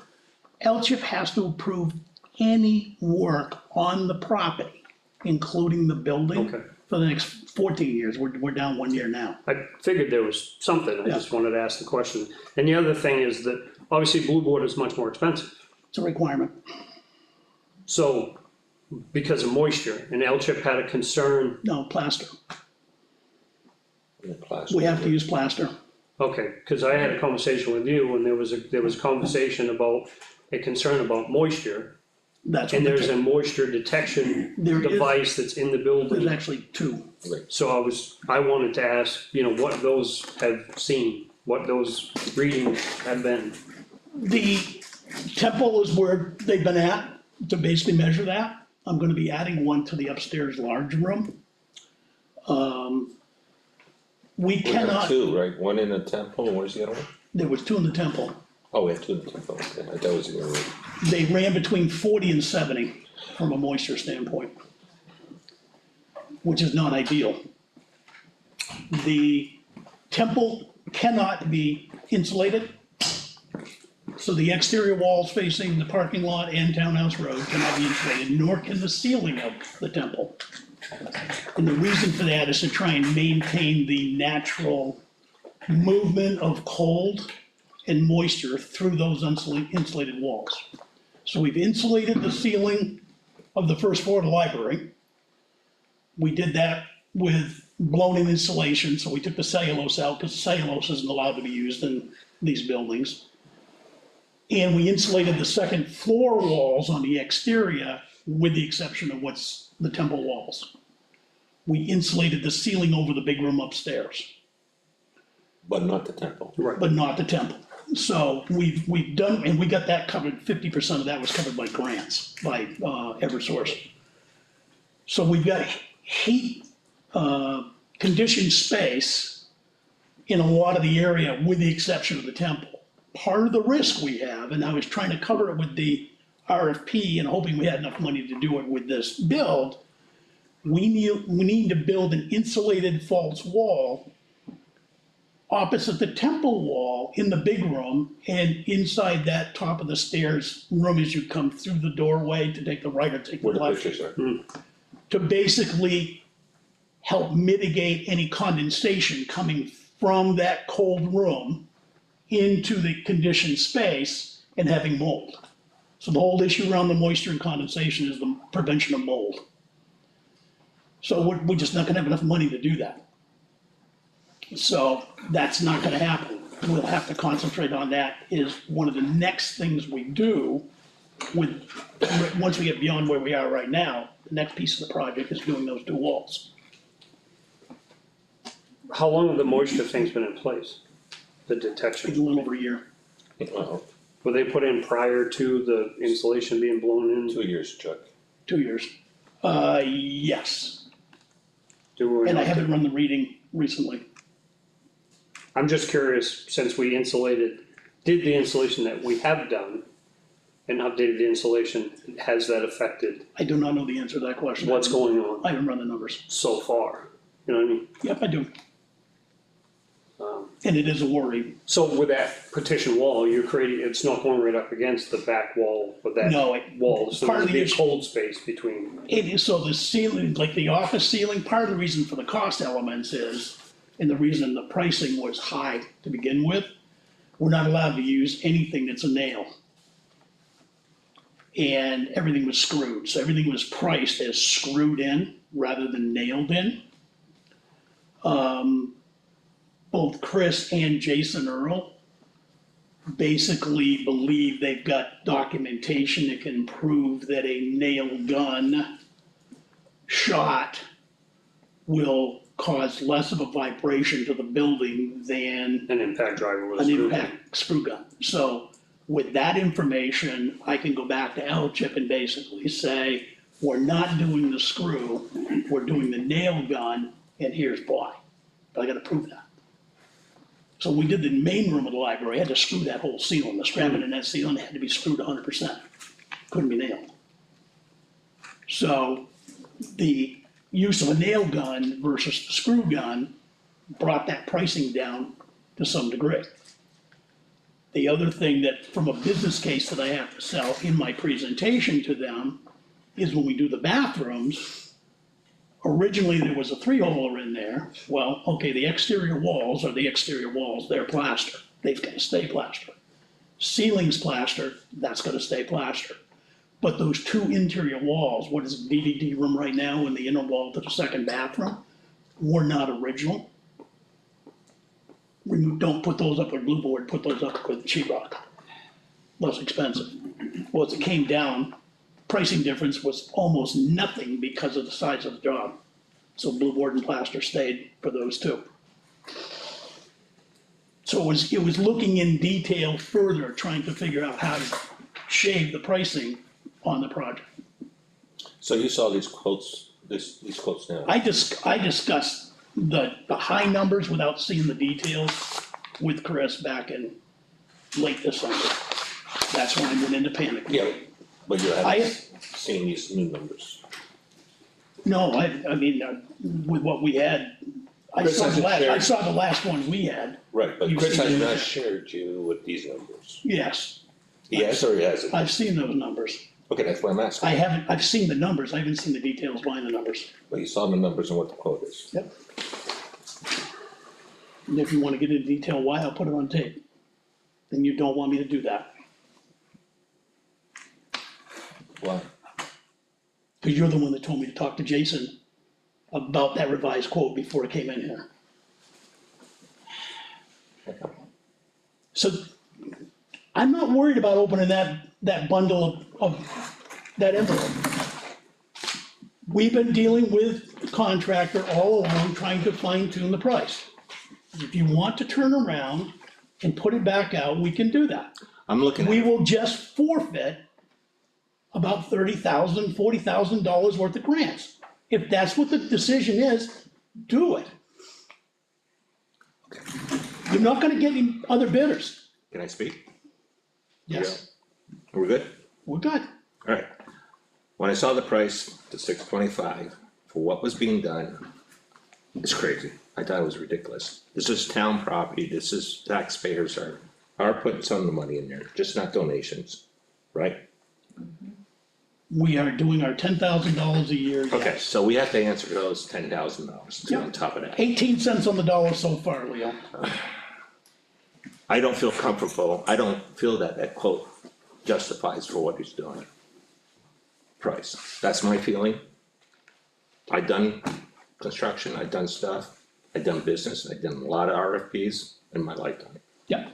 LCHIP has to approve any work on the property, including the building, Okay. for the next 14 years. We're down 1 year now. I figured there was something, I just wanted to ask the question. And the other thing is that obviously blue board is much more expensive. It's a requirement. So, because of moisture, and LCHIP had a concern, No, plaster. We have to use plaster. okay, cause I had a conversation with you, and there was a conversation about a concern about moisture. That's And what there's a moisture detection There is. device that's in the There's building. actually 2. So I wanted to ask, what those have seen, what those readings have been. The temple is where they've been at to basically measure that. I'm gonna be adding one to the upstairs large room. We We have cannot, two, right? One in the temple, and where's the other one? there was 2 in the temple. Oh, we have two in the temple, okay, I thought it was the other one. They ran between 40 and 70 from a moisture standpoint, which is not ideal. The temple cannot be insulated. So the exterior walls facing the parking lot and Townhouse Road cannot be insulated, nor can the ceiling of the temple. And the reason for that is to try and maintain the natural movement of cold and moisture through those insulated walls. So we've insulated the ceiling of the first floor of the library. We did that with blown-in insulation, so we took the cellulose out, because cellulose isn't allowed to be used in these buildings. And we insulated the second floor walls on the exterior, with the exception of what's the temple walls. We insulated the ceiling over the big room upstairs, But not the temple. but not the temple. So we've done, and we got that covered, 50% of that was covered by grants, by Eversource. So we've got heat, conditioned space in a lot of the area, with the exception of the temple. Part of the risk we have, and I was trying to cover it with the RFP and hoping we had enough money to do it with this build, we need to build an insulated false wall opposite the temple wall in the big room, and inside that top of the stairs room as you come through the doorway to take the right or take the Where the left. pictures are. To basically help mitigate any condensation coming from that cold room into the conditioned space and having mold. So the whole issue around the moisture and condensation is the prevention of mold. So we're just not gonna have enough money to do that. So that's not gonna happen. We'll have to concentrate on that, is one of the next things we do with, once we get beyond where we are right now, the next piece of the project is doing those two walls. How long have the moisture things been in place? The It's a detection, little over a year. Well, were they put in prior to the insulation being blown in? 2 years, Chuck. 2 years. Yes, Do we and I not- haven't run the reading recently. I'm just curious, since we insulated, did the insulation that we have done and updated the insulation, has that affected I do not know the answer to that question. what's going on I haven't run the numbers. so far? You know what I mean? Yep, I do. Um, And it is a worry. So with that partition wall, you're creating, it's not going right up against the back wall of that No, wall, so part there's of a the big issue- cold space between. It is, so the ceiling, like the office ceiling, part of the reason for the cost elements is, and the reason the pricing was high to begin with, we're not allowed to use anything that's a nail. And everything was screwed, so everything was priced as screwed in rather than nailed in. Both Chris and Jason Earl basically believe they've got documentation that can prove that a nail gun shot will cause less of a vibration to the building than An impact driver was. an impact screw gun. So with that information, I can go back to L-chip and basically say, we're not doing the screw, we're doing the nail gun, and here's why. But I gotta prove that. So we did the main room of the library, I had to screw that whole ceiling, the scrapping in that ceiling had to be screwed 100%, couldn't be nailed. So the use of a nail gun versus the screw gun brought that pricing down to some degree. The other thing that, from a business case that I have to sell in my presentation to them, is when we do the bathrooms, originally there was a 3-holer in there. Well, okay, the exterior walls are the exterior walls, they're plaster, they've gotta stay plaster. Ceiling's plaster, that's gonna stay plaster. But those two interior walls, what is DVD room right now and the inner wall to the second bathroom, were not original. Don't put those up with blue board, put those up with sheetrock. Less expensive. Well, as it came down, pricing difference was almost nothing because of the size of the job. So blue board and plaster stayed for those two. So it was looking in detail further, trying to figure out how to shave the pricing on the project. So you saw these quotes, these quotes now? I discussed the high numbers without seeing the details with Chris back in late December. That's when I went into panic. Yeah, but you I- haven't seen these new numbers. No, I mean, with what we had, I Chris saw the hasn't last, I shared. saw the last one we had, Right, but You Chris see has the- not shared you with these numbers. yes. He has or he hasn't? I've seen those numbers. Okay, that's why I'm asking. I've seen the numbers, I haven't seen the details behind the numbers. But you saw the numbers and what the quote is. Yep. And if you wanna get into detail why, I'll put it on tape. Then you don't want me to do that, Why? cause you're the one that told me to talk to Jason about that revised quote before it came in here. So, I'm not worried about opening that bundle of that envelope. We've been dealing with the contractor all along, trying to fine tune the price. If you want to turn around and put it back out, we can do that. I'm looking We at, will just forfeit about $30,000, $40,000 worth of grants. If that's what the decision is, do it. You're not gonna get any other bidders. can I speak? Yes, Are we good? we're good. Alright. When I saw the price, the $625, for what was being done, it's crazy. I thought it was ridiculous. This is town property, this is taxpayers are putting some of the money in there, just not donations, right? We are doing our $10,000 a year, Okay, yes. so we have to answer those $10,000 on top of that. 18 cents on the dollar so far, Leo. I don't feel comfortable, I don't feel that quote justifies for what he's doing. Price, that's my feeling. I've done construction, I've done stuff, I've done business, I've done a lot of RFPs in my lifetime. Yeah,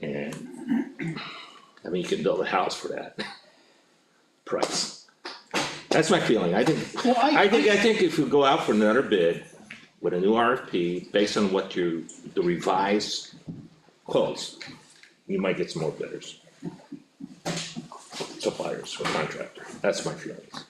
And, I mean, you can build a house for that price. That's my feeling, I think, well, I think if you go out for another bid with a new RFP, based on what the revised quotes, you might get some more bidders. Suppliers or contractor, that's my feelings.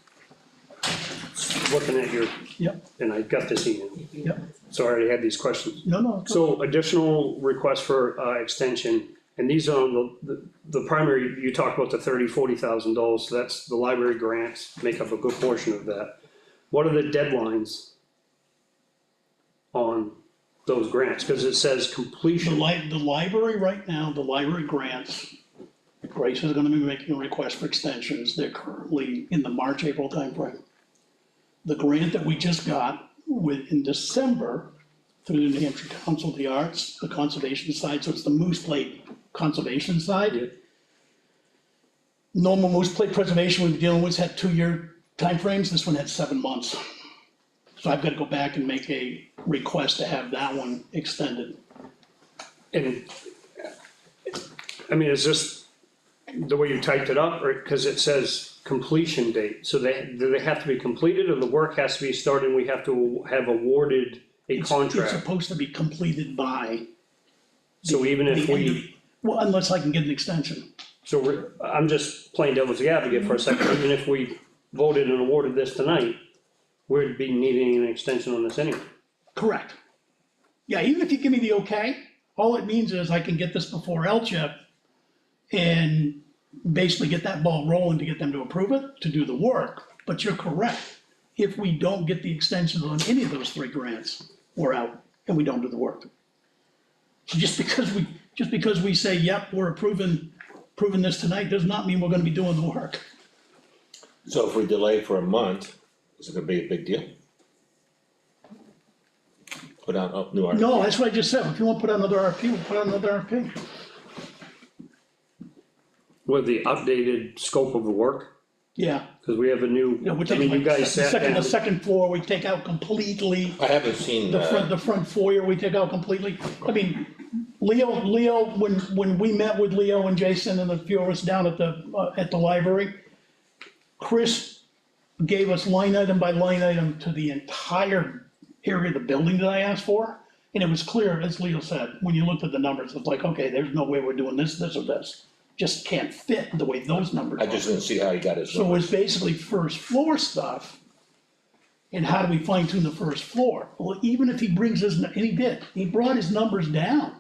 Looking at your, yep, and I got this email, yep. so I already had these questions. No, So additional requests for extension, and these are the primary, you talked about the $40,000, so that's the library grants, make up a good portion of that. What are the deadlines on those grants, cause it says the completion, library right now, the library grants, Grace is gonna be making a request for extensions, they're currently in the March, April timeframe. The grant that we just got in December through the New Hampshire Council of the Arts, the conservation side, so it's the Moose Plate conservation side. Yeah. Normal Moose Plate preservation we've been dealing with had 2-year timeframes, this one had 7 months. So I've gotta go back and make a request to have that one extended. and I mean, is this the way you typed it up, or, cause it says completion date, so do they have to be completed, or the work has to be started and we have to have awarded a It's contract? supposed to be completed by. So even if the end of- we, Well, unless I can get an extension. so I'm just playing devil's advocate for a second, even if we voted and awarded this tonight, we'd be needing an extension on this anyway. Correct. Yeah, even if you give me the okay, all it means is I can get this before LCHIP and basically get that ball rolling to get them to approve it, to do the work. But you're correct. If we don't get the extensions on any of those 3 grants, we're out and we don't do the work. So just because we say, yep, we're approving this tonight, does not mean we're gonna be doing the work. So if we delay for a month, is it gonna be a big deal? Put out a new RFP? No, that's what I just said. If you wanna put out another RFP, we'll put out another RFP. With the updated scope of the work, Yeah, cause we have a new, yeah, we're I taking mean, you like guys sat the down. second floor, we take out completely. I haven't seen, The front foyer, we take out completely. I mean, Leo, when we met with Leo and Jason and a few of us down at the library, Chris gave us line item by line item to the entire area of the building that I asked for. And it was clear, as Leo said, when you looked at the numbers, it's like, okay, there's no way we're doing this, this, or this. Just can't fit the way those numbers I are. just didn't see how he got his So numbers. it's basically first floor stuff. And how do we fine tune the first floor? Well, even if he brings his, and he did, he brought his numbers down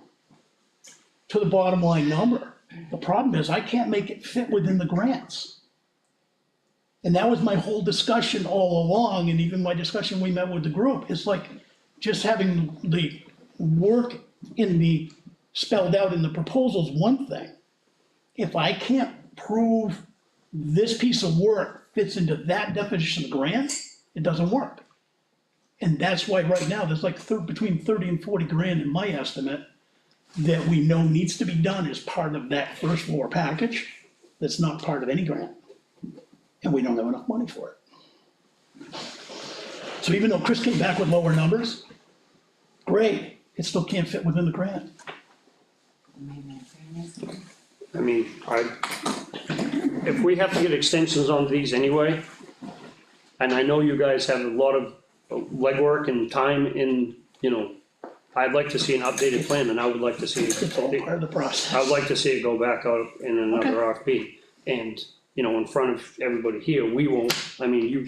to the bottom line number. The problem is I can't make it fit within the grants. And that was my whole discussion all along, and even my discussion we met with the group, it's like just having the work spelled out in the proposal is one thing. if I can't prove this piece of work fits into that definition of grant, it doesn't work. And that's why right now, there's like between 30 and 40 grand in my estimate that we know needs to be done as part of that first floor package, that's not part of any grant. And we don't have enough money for it. So even though Chris came back with lower numbers, great, it still can't fit within the grant. I mean, if we have to get extensions on these anyway, and I know you guys have a lot of legwork and time in, you know, I'd like to see an updated plan, and I would like to see, It's all part of the process. I would like to see it go back out in another Okay. RFP. And, you know, in front of everybody here, we won't, I mean, you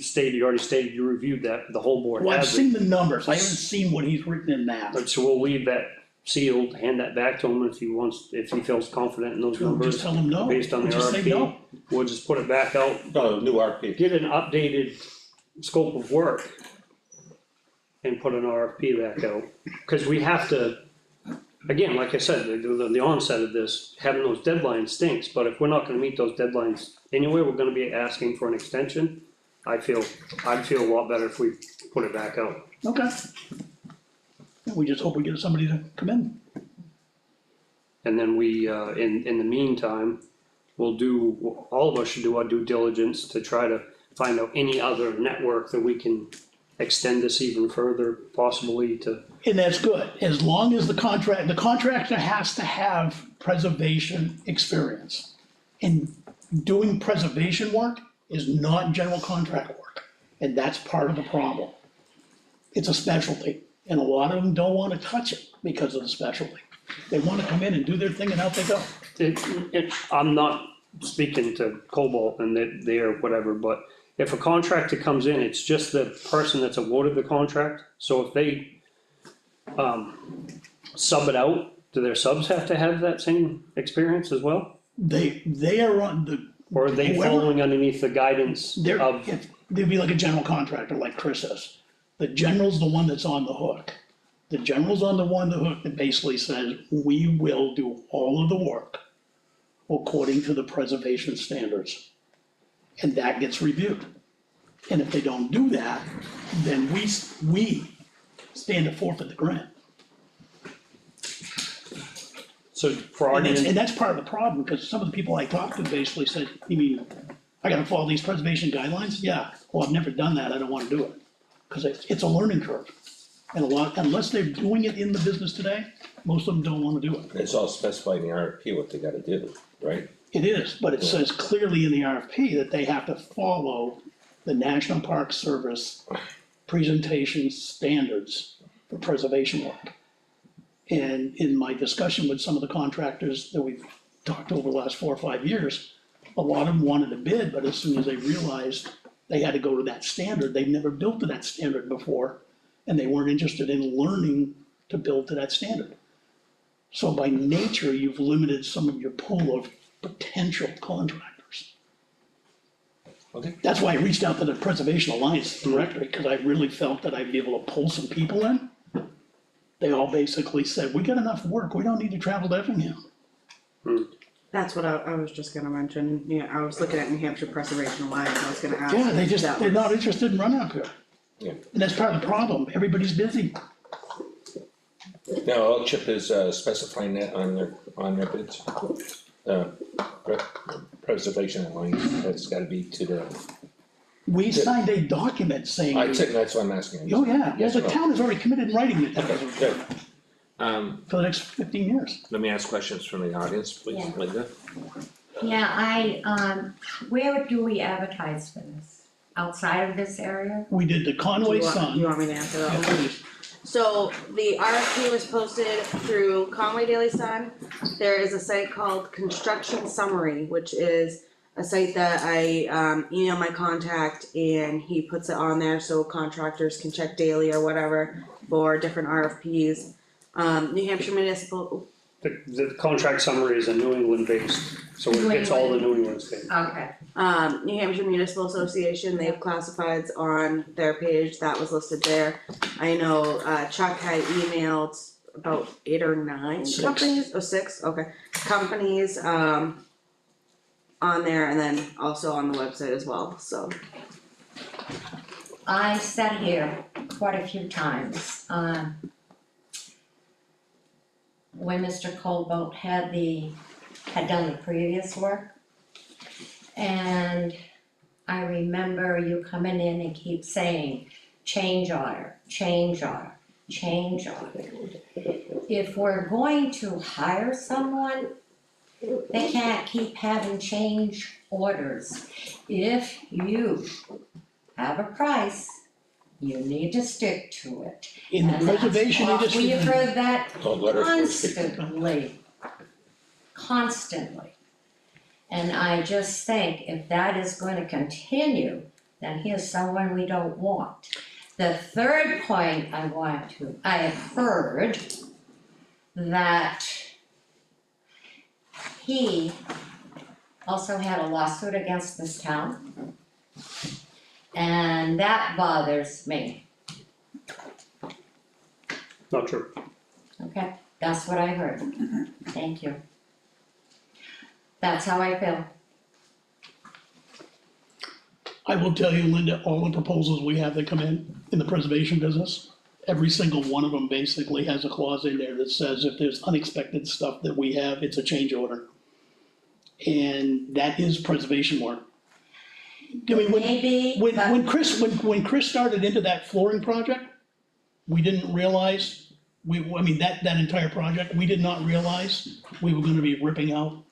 already stated you reviewed that, the whole board Well, I've has it. seen the numbers, I haven't seen what he's written in that. But so we'll leave that sealed, hand that back to him if he wants, if he feels confident in those We'll numbers. just tell him no, Based on we'll the just say no. RFP, we'll just put it back out, No, new RP. get an updated scope of work. And put an RFP back out, cause we have to, again, like I said, the onset of this, having those deadlines stinks, but if we're not gonna meet those deadlines anyway, we're gonna be asking for an extension. I'd feel a lot better if we put it back out. Okay. And we just hope we get somebody to come in. And then we, in the meantime, we'll do, all of us should do our due diligence to try to find out any other network that we can extend this even further, possibly to, And that's good, as long as the contractor has to have preservation experience. And doing preservation work is not general contract work, and that's part of the problem. It's a specialty, and a lot of them don't wanna touch it because of the specialty. They wanna come in and do their thing and out they go. I'm not speaking to Cobalt and they're whatever, but if a contractor comes in, it's just the person that's awarded the contract, so if they sub it out, do their subs have to have that same experience as well? They are on the, Or are they Whoever- following underneath the guidance they're, of, they'd be like a general contractor like Chris is. The general's the one that's on the hook. The general's on the hook that basically says, we will do all of the work according to the preservation standards. And that gets reviewed. And if they don't do that, then we stand to forfeit the grant. so for argument, And that's part of the problem, because some of the people I talked to basically said, you mean, I gotta follow these preservation guidelines? Yeah, well, I've never done that, I don't wanna do it. Cause it's a learning curve. And unless they're doing it in the business today, most of them don't wanna do it. It's all specified in the RFP what they gotta do, right? It is, but it says clearly in the RFP that they have to follow the National Park Service presentation standards for preservation work. And in my discussion with some of the contractors that we've talked to over the last 4 or 5 years, a lot of them wanted to bid, but as soon as they realized they had to go to that standard, they've never built to that standard before, and they weren't interested in learning to build to that standard. So by nature, you've limited some of your pool of potential contractors. Okay. That's why I reached out to the Preservation Alliance directly, because I really felt that I'd be able to pull some people in. They all basically said, we got enough work, we don't need to travel to Effingham. That's what I was just gonna mention, yeah, I was looking at New Hampshire Preservation Alliance, I was gonna ask. Yeah, if that they're was- not interested in running up here. Yeah. And that's part of the problem, everybody's busy. Now, all Chip is specifying that on their bids. Preservation Alliance, that's gotta be to the, We signed a document saying, I think that's what I'm asking. oh yeah, well, Yes the or no? town has already committed in writing that Okay, that good. for the next 15 years. Let me ask questions from the audience, please, Yeah. Linda. Yeah, where do we advertise for this? Outside of this area? We did the Conway You Sun. want me to answer that Yeah, one? please. So the RFP was posted through Conway Daily Sun. There is a site called Construction Summary, which is a site that I email my contact and he puts it on there so contractors can check daily or whatever for different RFPs. New Hampshire Municipal, the contract summary is a New England based, so it gets all the New England states. Okay, New Hampshire Municipal Association, they have classifieds on their page, that was listed there. I know Chuck had emailed about 8 or 9 Six. companies, oh 6, okay, companies, on there and then also on the website as well, so. I sat here quite a few times, when Mr. Colboat had done the previous work. And I remember you coming in and keep saying, change order, change order, change order. If we're going to hire someone, they can't keep having change orders. If you have a price, you need to stick to it. In the And that's preservation what- industry. We've heard that Don't let her speak. constantly. And I just think if that is going to continue, then here's someone we don't want. The third point I have heard that he also had a lawsuit against this town. And that bothers me, Not true. okay? That's what I heard. Thank you. That's how I feel. I will tell you, Linda, all the proposals we have that come in the preservation business, every single one of them basically has a clause in there that says if there's unexpected stuff that we have, it's a change order. And that is preservation work. I mean, Maybe, when but Chris started into that flooring project, we didn't realize, that entire project, we did not realize we were gonna be ripping out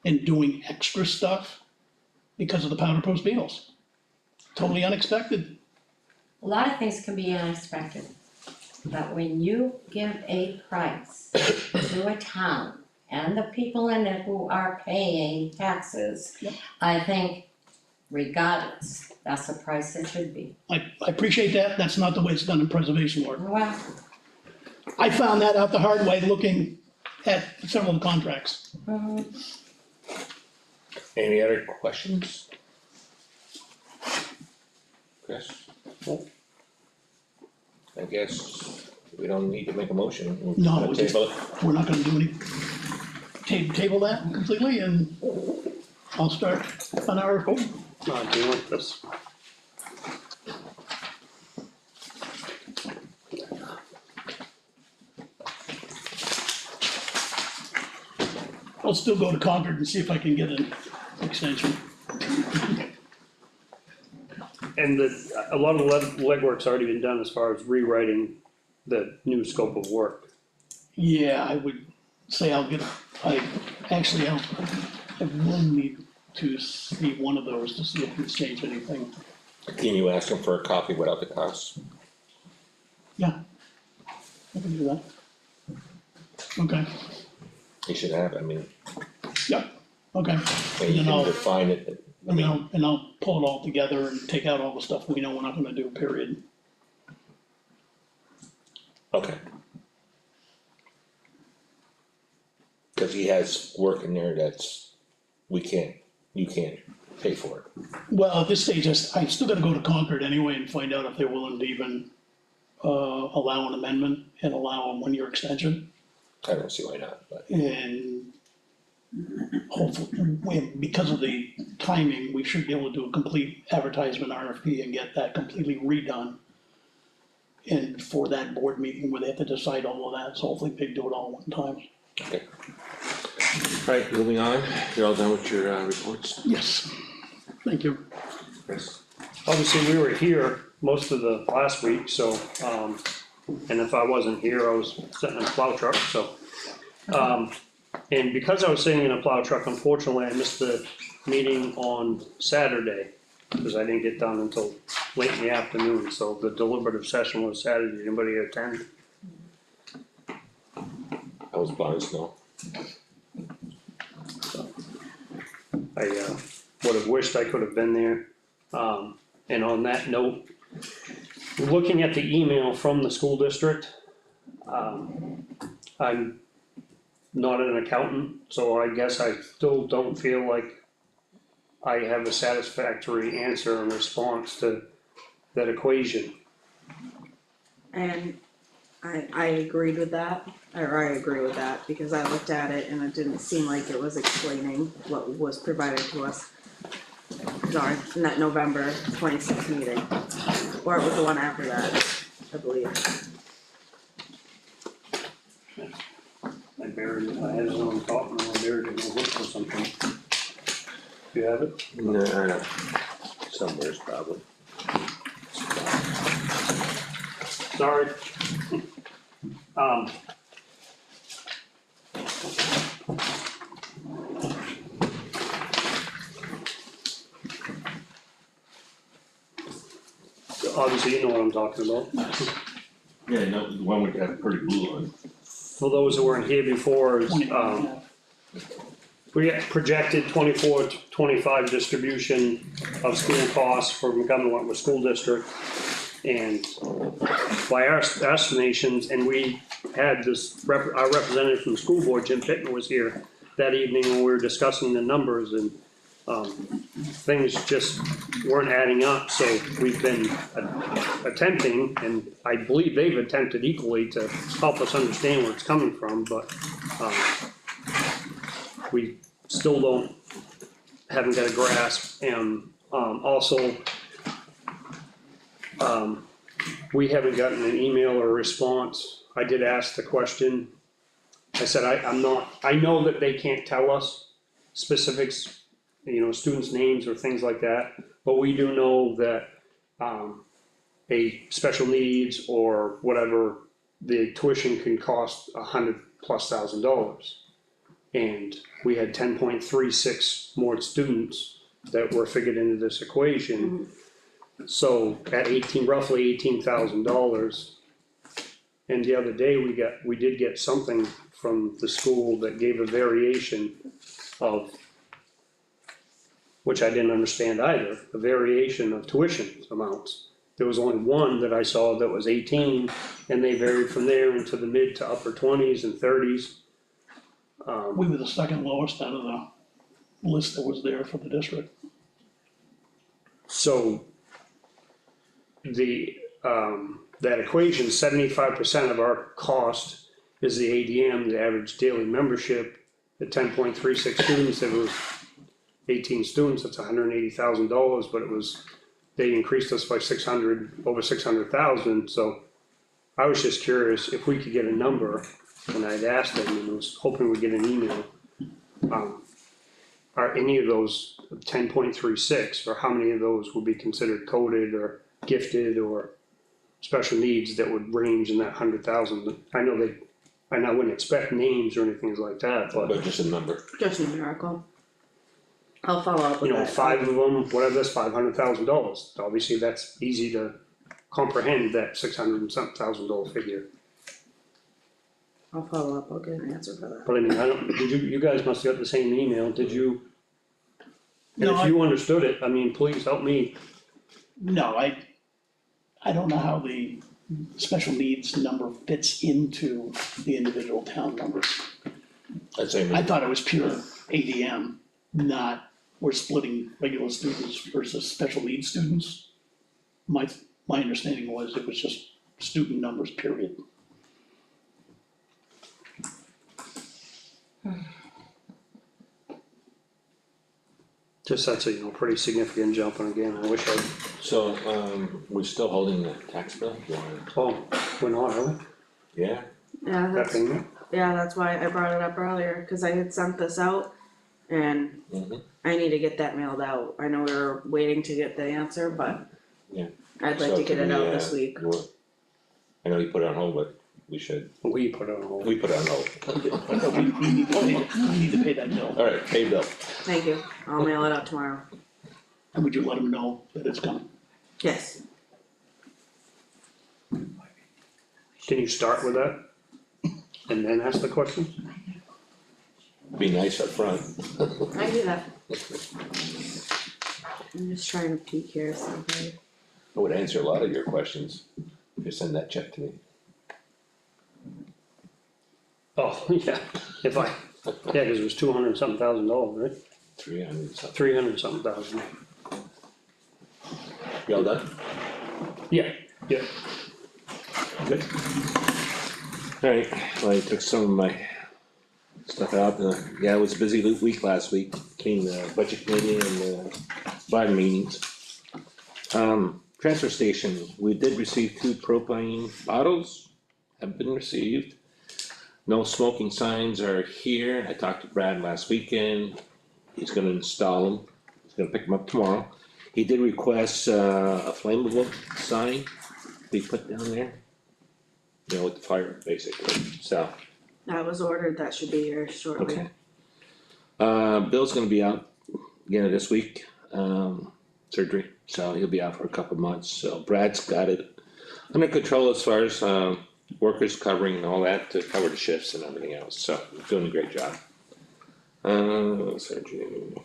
and doing extra stuff because of the powder post beetles. Totally unexpected. a lot of things can be unexpected. But when you give a price to a town and the people in it who are paying taxes, Yep. I think regardless, that's the price it should be. I appreciate that, that's not the way it's done in preservation work. Well, I found that out the hard way looking at several of the contracts. Any other questions? Chris? I guess we don't need to make a motion. We'll No, we just- table it. We're not gonna do any, table that completely and I'll start on our, Not doing like this. I'll still go to Concord and see if I can get an extension. And a lot of the legwork's already been done as far as rewriting the new scope of work. Yeah, I would say I will need to see one of those to see if it's changed anything. Can you ask him for a copy without the cost? Yeah. I can do that. Okay, He should have, yeah, okay. maybe you And then can I'll, define it. and I'll pull it all together and take out all the stuff we know we're not gonna do, period. Okay. Cause he has work in there that's, you can't pay for it. Well, at this stage, I'm still gonna go to Concord anyway and find out if they're willing to even, allow an amendment and allow a 1-year extension. I don't see why not, but And hopefully, because of the timing, we should be able to do a complete advertisement RFP and get that completely redone. And for that board meeting where they have to decide all of that, so hopefully they do it all at one time. okay. Alright, moving on, you're all done with your reports? Yes, thank you. Chris? Obviously, we were here most of the last week, so, and if I wasn't here, I was sitting in a plow truck, so. And because I was sitting in a plow truck, unfortunately, I missed the meeting on Saturday, because I didn't get done until late in the afternoon, so the deliberative session was Saturday. Did anybody attend? I was blind as no. I would have wished I could have been there. And on that note, looking at the email from the school district, I'm not an accountant, so I guess I still don't feel like I have a satisfactory answer in response to that equation. And I agreed with that, or I agree with that, because I looked at it and it didn't seem like it was explaining what was provided to us. Sorry, in that November 26th meeting, or it was the one after that, I believe. I buried it, I had it on top and I buried it in a book or something. Do you have it? No, I don't, somewhere's probably. Sorry. Obviously, you know what I'm talking about. Yeah, no, the one with that pretty blue on. For those that weren't here before, is, 20, we got projected 24-25 distribution of school costs for Montgomery Wentworth School District. And by our estimations, and we had this, our representative from the school board, Jim Pittman, was here that evening when we were discussing the numbers, and things just weren't adding up, so we've been attempting, and I believe they've attempted equally to help us understand where it's coming from, but we still haven't got a grasp, and also we haven't gotten an email or a response. I did ask the question. I said, I know that they can't tell us specifics, students' names or things like that, but we do know that, a special needs or whatever, the tuition can cost $100,000+. And we had 10.36 more students that were figured into this equation. So at roughly $18,000. And the other day, we did get something from the school that gave a variation of, which I didn't understand either, a variation of tuition amounts. There was only one that I saw that was 18, and they varied from there into the mid to upper 20s and 30s. we were the second lowest out of the list that was there for the district. So that equation, 75% of our cost is the ADM, the average daily membership. At 10.36 students, it was 18 students, that's $180,000, but they increased us by over 600,000, so I was just curious if we could get a number, and I'd asked them, and was hoping we'd get an email. Are any of those 10.36, or how many of those would be considered coded or gifted or special needs that would range in that 100,000? I wouldn't expect names or anything like that, But just a number. Just numerical. I'll follow up with that. 5 of them, whatever, that's $500,000. Obviously, that's easy to comprehend, that $600 and something thousand figure. I'll follow up, I'll get an answer for that. But I mean, you guys must have got the same email, did you? And No, if you understood it, I mean, please help me. No, I don't know how the special needs number fits into the individual town numbers. I'd say, I thought it was pure ADM, not we're splitting regular students versus special needs students. My understanding was it was just student numbers, period. Just that's a, pretty significant jump, and again, I wish so, we're still holding the tax bill? we're not, are we? Yeah, Yeah, That that's, payment? yeah, that's why I brought it up earlier, cause I had sent this out and I need to get that mailed out. I know we were waiting to get the answer, but Yeah. I'd like So to get can it we, out this week. I know you put it on hold, but we should, We put it on hold. we put it on hold. But we need to pay that bill. Alright, pay bill. Thank you, I'll mail it out tomorrow. And would you let them know that it's coming? Yes, Can you start with that? And then ask the question? Be nice up front. I do that. I'm just trying to peek here, something. I would answer a lot of your questions if you send that check to me. Oh, yeah, yeah, cause it was $200 and something thousand, right? 300 something. 300 something thousand. You all done? Yeah, yeah. Good. Alright, well, I took some of my stuff out, yeah, it was a busy week last week, between the budget committee and the board meetings. Transfer station, we did receive 2 propane bottles, have been received. No smoking signs are here, I talked to Brad last weekend, he's gonna install them, he's gonna pick them up tomorrow. He did request, a flammable sign be put down there. You know, with the fire, basically, so, That was ordered, that should be here shortly. okay. Bill's gonna be out again this week, surgery, so he'll be out for a couple months, so Brad's got it under control as far as, workers covering and all that, to cover the shifts and everything else, so doing a great job. Surgery.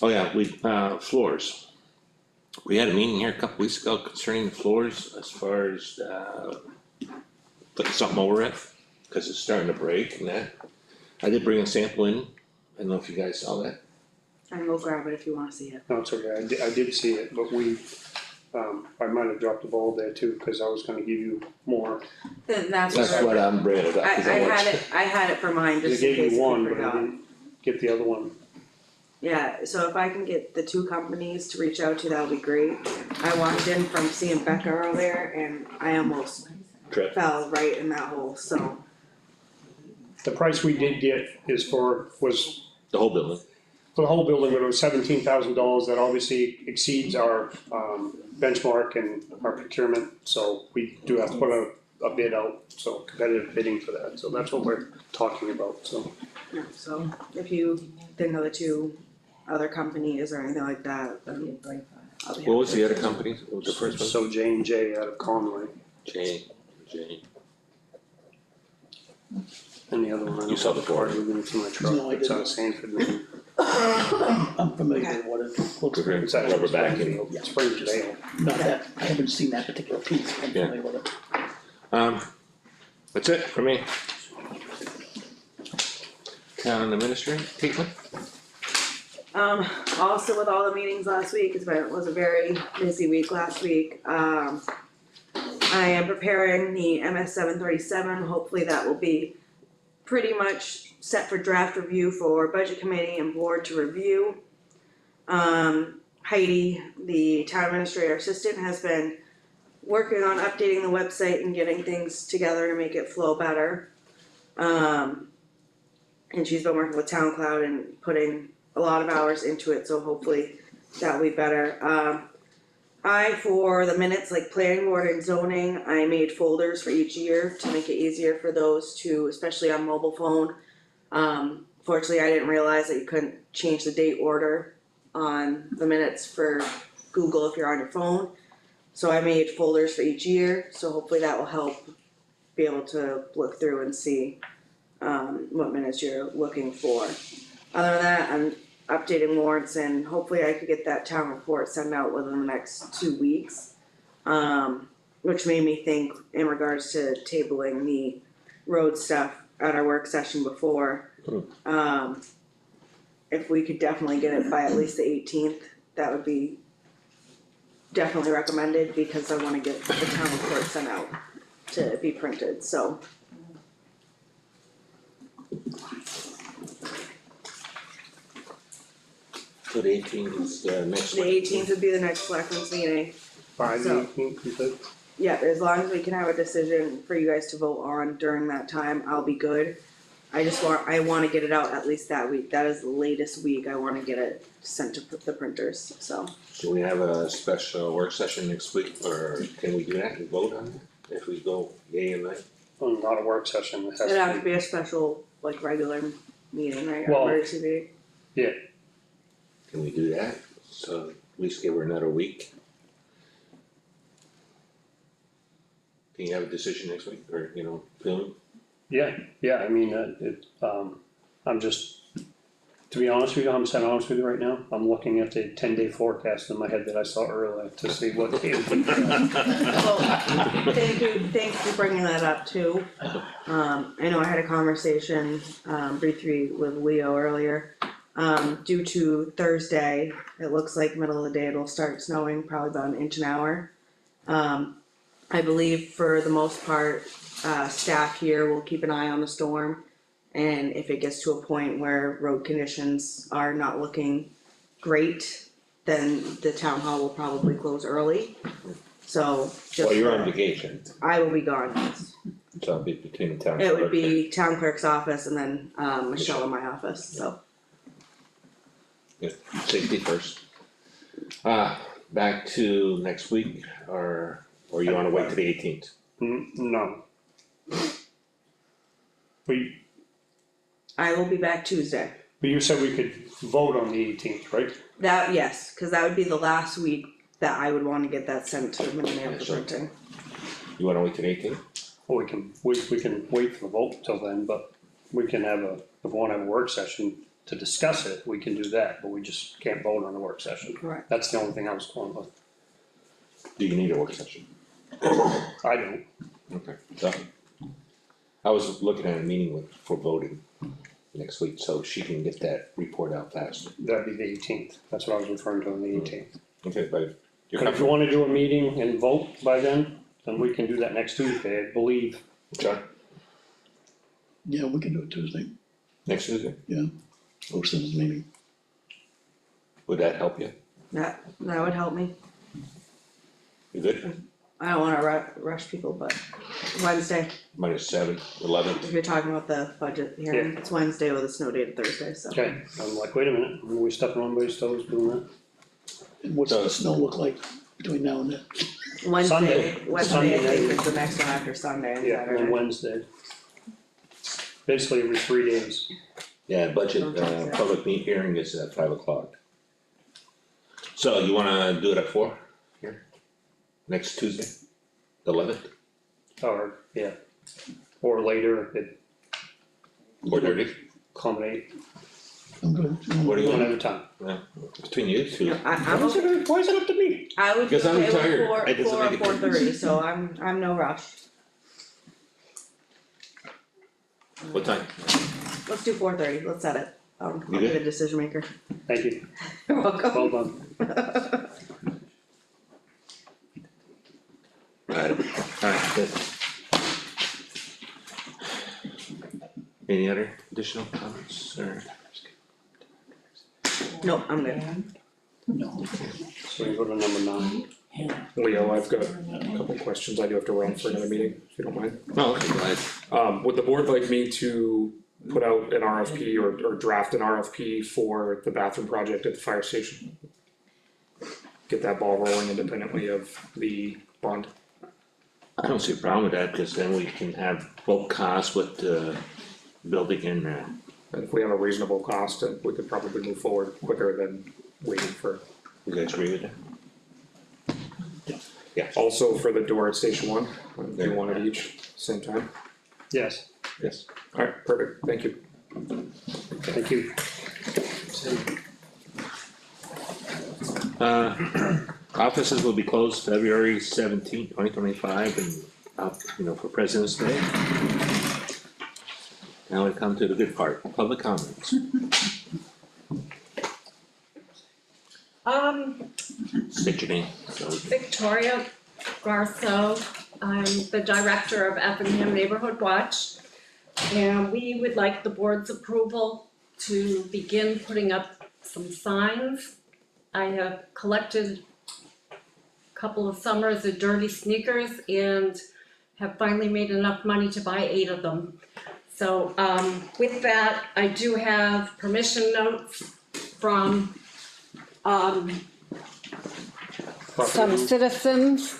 Oh yeah, floors. We had a meeting here a couple weeks ago concerning the floors as far as, putting something over it, cause it's starting to break and that. I did bring a sample in, I don't know if you guys saw that. I can go grab it if you wanna see it. No, it's okay, I did see it, but I might have dropped the ball there too, cause I was gonna give you more. Then that's That's what what I'm bringing it up, I 'cause I I had it for mine I just in gave case you you one, but I forgot. didn't get the other one. Yeah, so if I can get the 2 companies to reach out to, that would be great. I walked in from seeing Becca earlier and I almost Trip. fell right in that hole, so. The price we did get was The whole building. for the whole building, but it was $17,000, that obviously exceeds our benchmark and our procurement, so we do have to put a bid out, so competitive bidding for that, so that's what we're talking about, so. Yeah, so if you think of the 2 other companies or anything like that, then I'll be What was happy the to- other company, what was the first one? So J&J out of Conway, J. and the other one, I You don't saw have the the card, board. moving it to my truck, No, I it's out didn't. of Sanford, Maine. I'm familiar with what it looks like. It's actually Rubber back in. Springfield, Springdale. Not that, I haven't seen that particular piece, I'm Yeah. familiar with it. That's it for me. Town administrator, Caitlin? Also with all the meetings last week, it was a very busy week last week. I am preparing the MS 737, hopefully that will be pretty much set for draft review for budget committee and board to review. Heidi, the town administrator assistant, has been working on updating the website and getting things together to make it flow better. And she's been working with Town Cloud and putting a lot of hours into it, so hopefully that'll be better. For the minutes, like planning board and zoning, I made folders for each year to make it easier for those to, especially on mobile phone. Fortunately, I didn't realize that you couldn't change the date order on the minutes for Google if you're on your phone. So I made folders for each year, so hopefully that will help be able to look through and see what minutes you're looking for. Other than that, I'm updating warrants and hopefully I could get that town report sent out within the next 2 weeks. Which made me think in regards to tabling the road stuff at our work session before. If we could definitely get it by at least the 18th, that would be definitely recommended because I wanna get the town report sent out to be printed, so. So the 18th is next The week. 18th would be the next selectmen's meeting. By the So- 18th, you said? Yeah, as long as we can have a decision for you guys to vote on during that time, I'll be good. I wanna get it out at least that week, that is the latest week I wanna get it sent to the printers, so. So we have a special work session next week, or can we do that and vote on it, if we go yay and nay? Not a work session, it has It'd have to to be a special, like, regular meeting, right, Well- emergency meeting. Can we do that, so at least give her another week? Can you have a decision next week, or, soon? Yeah, I mean, I'm just, to be honest with you, I'm saying honest with you right now, I'm looking at the 10-day forecast in my head that I saw earlier to see what day it would be. Well, thanks for bringing that up too. I know I had a conversation, briefly with Leo earlier. Due to Thursday, it looks like middle of the day it'll start snowing, probably about an inch an hour. I believe for the most part, staff here will keep an eye on the storm. And if it gets to a point where road conditions are not looking great, then the town hall will probably close early. So just. Well, you're on vacation, I will be gone, yes. so it'll be between the town. It would clerk be town clerk's office and then, Michelle in my office, so. and- Safety first. Back to next week, or you wanna wait till the 18th? No. I will be back Tuesday. But you said we could vote on the 18th, right? That, yes, cause that would be the last week that I would wanna get that sent to the mail for Sure. printing. You wanna wait till the 18th? Or we can wait for the vote till then, but we can have if we wanna have a work session to discuss it, we can do that, but we just can't vote on a work session. Correct. That's the only thing I was going with. Do you need a work session? I don't. Okay, so. I was looking at a meeting for voting next week, so she can get that report out faster. That'd be the 18th. That's what I was referring to on the 18th. Okay, but you're But if you wanna do a meeting and vote by then we can do that next Tuesday, I believe. John, Yeah, we can do it Tuesday, next Tuesday, post this meeting. would that help you? That would help me. You good? I don't wanna rush people, but Wednesday, -7, 11th, if you're talking about the budget hearing, it's Wednesday with a snow date of Thursday, so. Okay, I'm like, wait a minute, are we stepping on anybody's toes doing that? And what's the snow look like between now and then? Wednesday, I Sunday. think is the next one after Sunday and Yeah, and Saturday. Wednesday. Basically every 3 days. yeah, budget, public hearing is at 5 o'clock. So you wanna do it at 4? Here, next Tuesday, the 11th, Or, yeah, or later, if it 4:30, accommodate I'm good. what do you one want, at a time. between you two? I'm okay. Why is it up to me? I would be Because I'm okay with retired. four, It doesn't four or make a difference. 4:30, so I'm no rush. What time? Let's do 4:30, let's set it. I'll You be good? the decision maker. Thank you, You're welcome. well done. Alright, good. Any other additional comments, or? Nope, I'm good. No, So we go to number 9. Leo, I've got a couple questions I do have to run for another meeting, if you don't mind. Oh, okay, go ahead. Would the board like me to put out an RFP or draft an RFP for the bathroom project at the fire station? Get that ball rolling independently of the bond. I don't see a problem with that, because then we can have both costs with the building and, And if we have a reasonable cost, then we could probably move forward quicker than waiting for. you guys agree with that? Also for the door at Station 1, do one of each, same time. Yes, Yes. Alright, perfect, thank you. thank you. Offices will be closed February 17th, 2025, and, for President's Day. Now we come to the good part, public comments. State your name, so we can- Victoria Garceau, I'm the director of Effingham Neighborhood Watch. And we would like the board's approval to begin putting up some signs. I have collected a couple of summers of dirty sneakers and have finally made enough money to buy 8 of them. So with that, I do have permission notes from some citizens.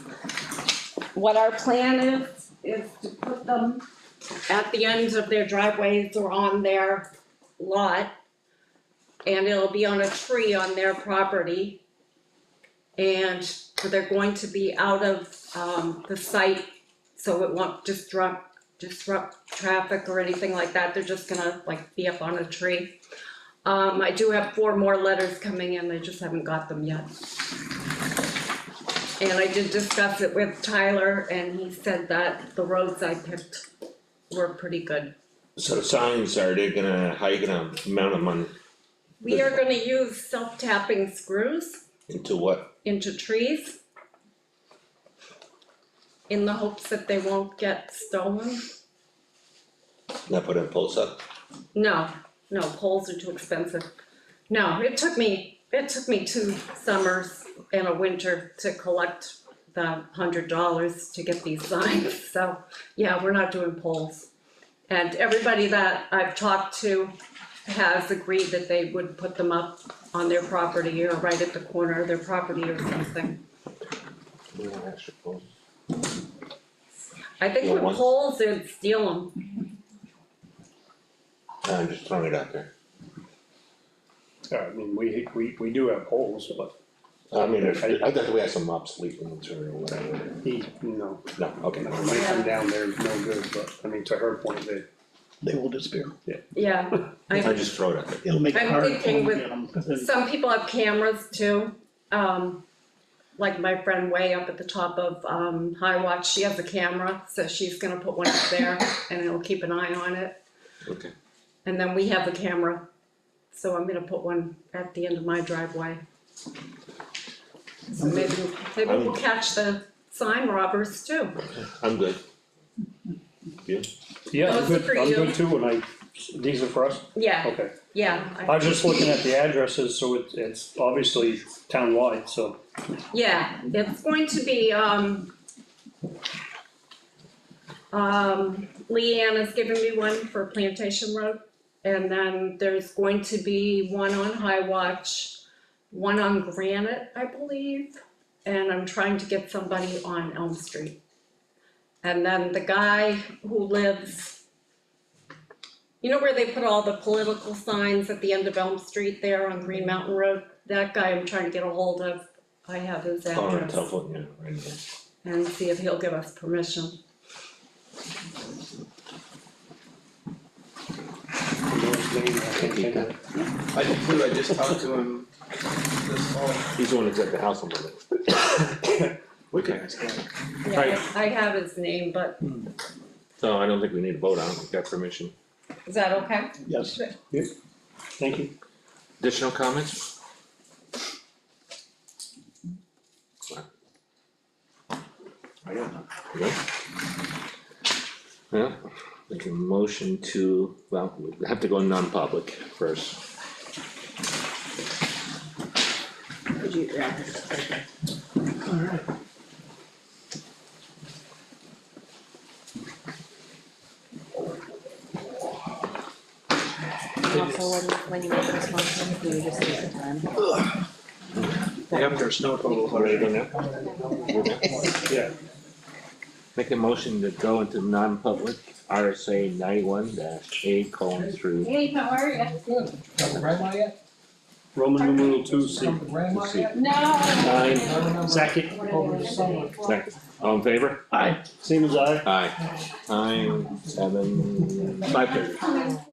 What our plan is to put them at the ends of their driveways or on their lot. And it'll be on a tree on their property. And they're going to be out of the site, so it won't disrupt traffic or anything like that. They're just gonna be up on a tree. I do have 4 more letters coming in, I just haven't got them yet. And I did discuss it with Tyler, and he said that the roads I picked were pretty good. So the signs, how you gonna mount them on, We are gonna use self-tapping screws into what? into trees. in the hopes that they won't get stolen. Not put in pulse up, No, poles are too expensive. No, it took me 2 summers and a winter to collect the $100 to get these signs, so, yeah, we're not doing poles. And everybody that I've talked to has agreed that they would put them up on their property or right at the corner of their property or something. we want extra pulse. I think Yeah, with once- poles, they'd steal them. I'm just throwing it out there. Yeah, I mean, we do have poles, but I mean, I thought we had some obsolete ones or whatever. no, No, okay. when they come down, they're no good, but I mean, to her point, They will disappear. Yeah, I just throw it out there. It'll make it I'm hard to thinking with get them, 'cause then some people have cameras too. Like my friend way up at the top of High Watch, she has a camera, so she's gonna put one up there and it'll keep an eye on it. Okay. And then we have a camera, so I'm gonna put one at the end of my driveway. So maybe we'll catch the sign robbers too. I'm good. You? yeah, I'm Those are good, for I'm you. good too, these are for us, Yeah, okay. yeah, I was just looking at the addresses, so it's obviously townwide, so. yeah, it's going to be, Leanne is giving me one for Plantation Road. And then there's going to be one on High Watch, one on Granite, I believe. And I'm trying to get somebody on Elm Street. And then the guy who lives, you know where they put all the political signs at the end of Elm Street there on Green Mountain Road? That guy I'm trying to get a hold of. I have his Oh, on address telephone, yeah, right there. and see if he'll give us permission. I know his name, I can't think of it. I did too, I just talked to him this fall. He's the one that's at the house on Monday. Wicked Okay. nice guy. Yeah, Right. I have his name, but So I don't think we need to vote on it, we've got permission. is that okay? yes, Thank you. Additional comments? I don't know. Good. Yeah, make a motion to, well, we have to go non-public first. Could you, yeah, Alright. also when you make this motion, can you just take the time? They have their snow totals Ready to already. go now? Yeah, Make a motion to go into non-public, RSA 91-A:3. Hey, how are you? Good. Got the grandma yet? Roman numeral 2C. Got the grandma yet? No. Aye. Second. Over the summer. Second. All in favor? aye. Seems I. Aye. Time 7, 5:30.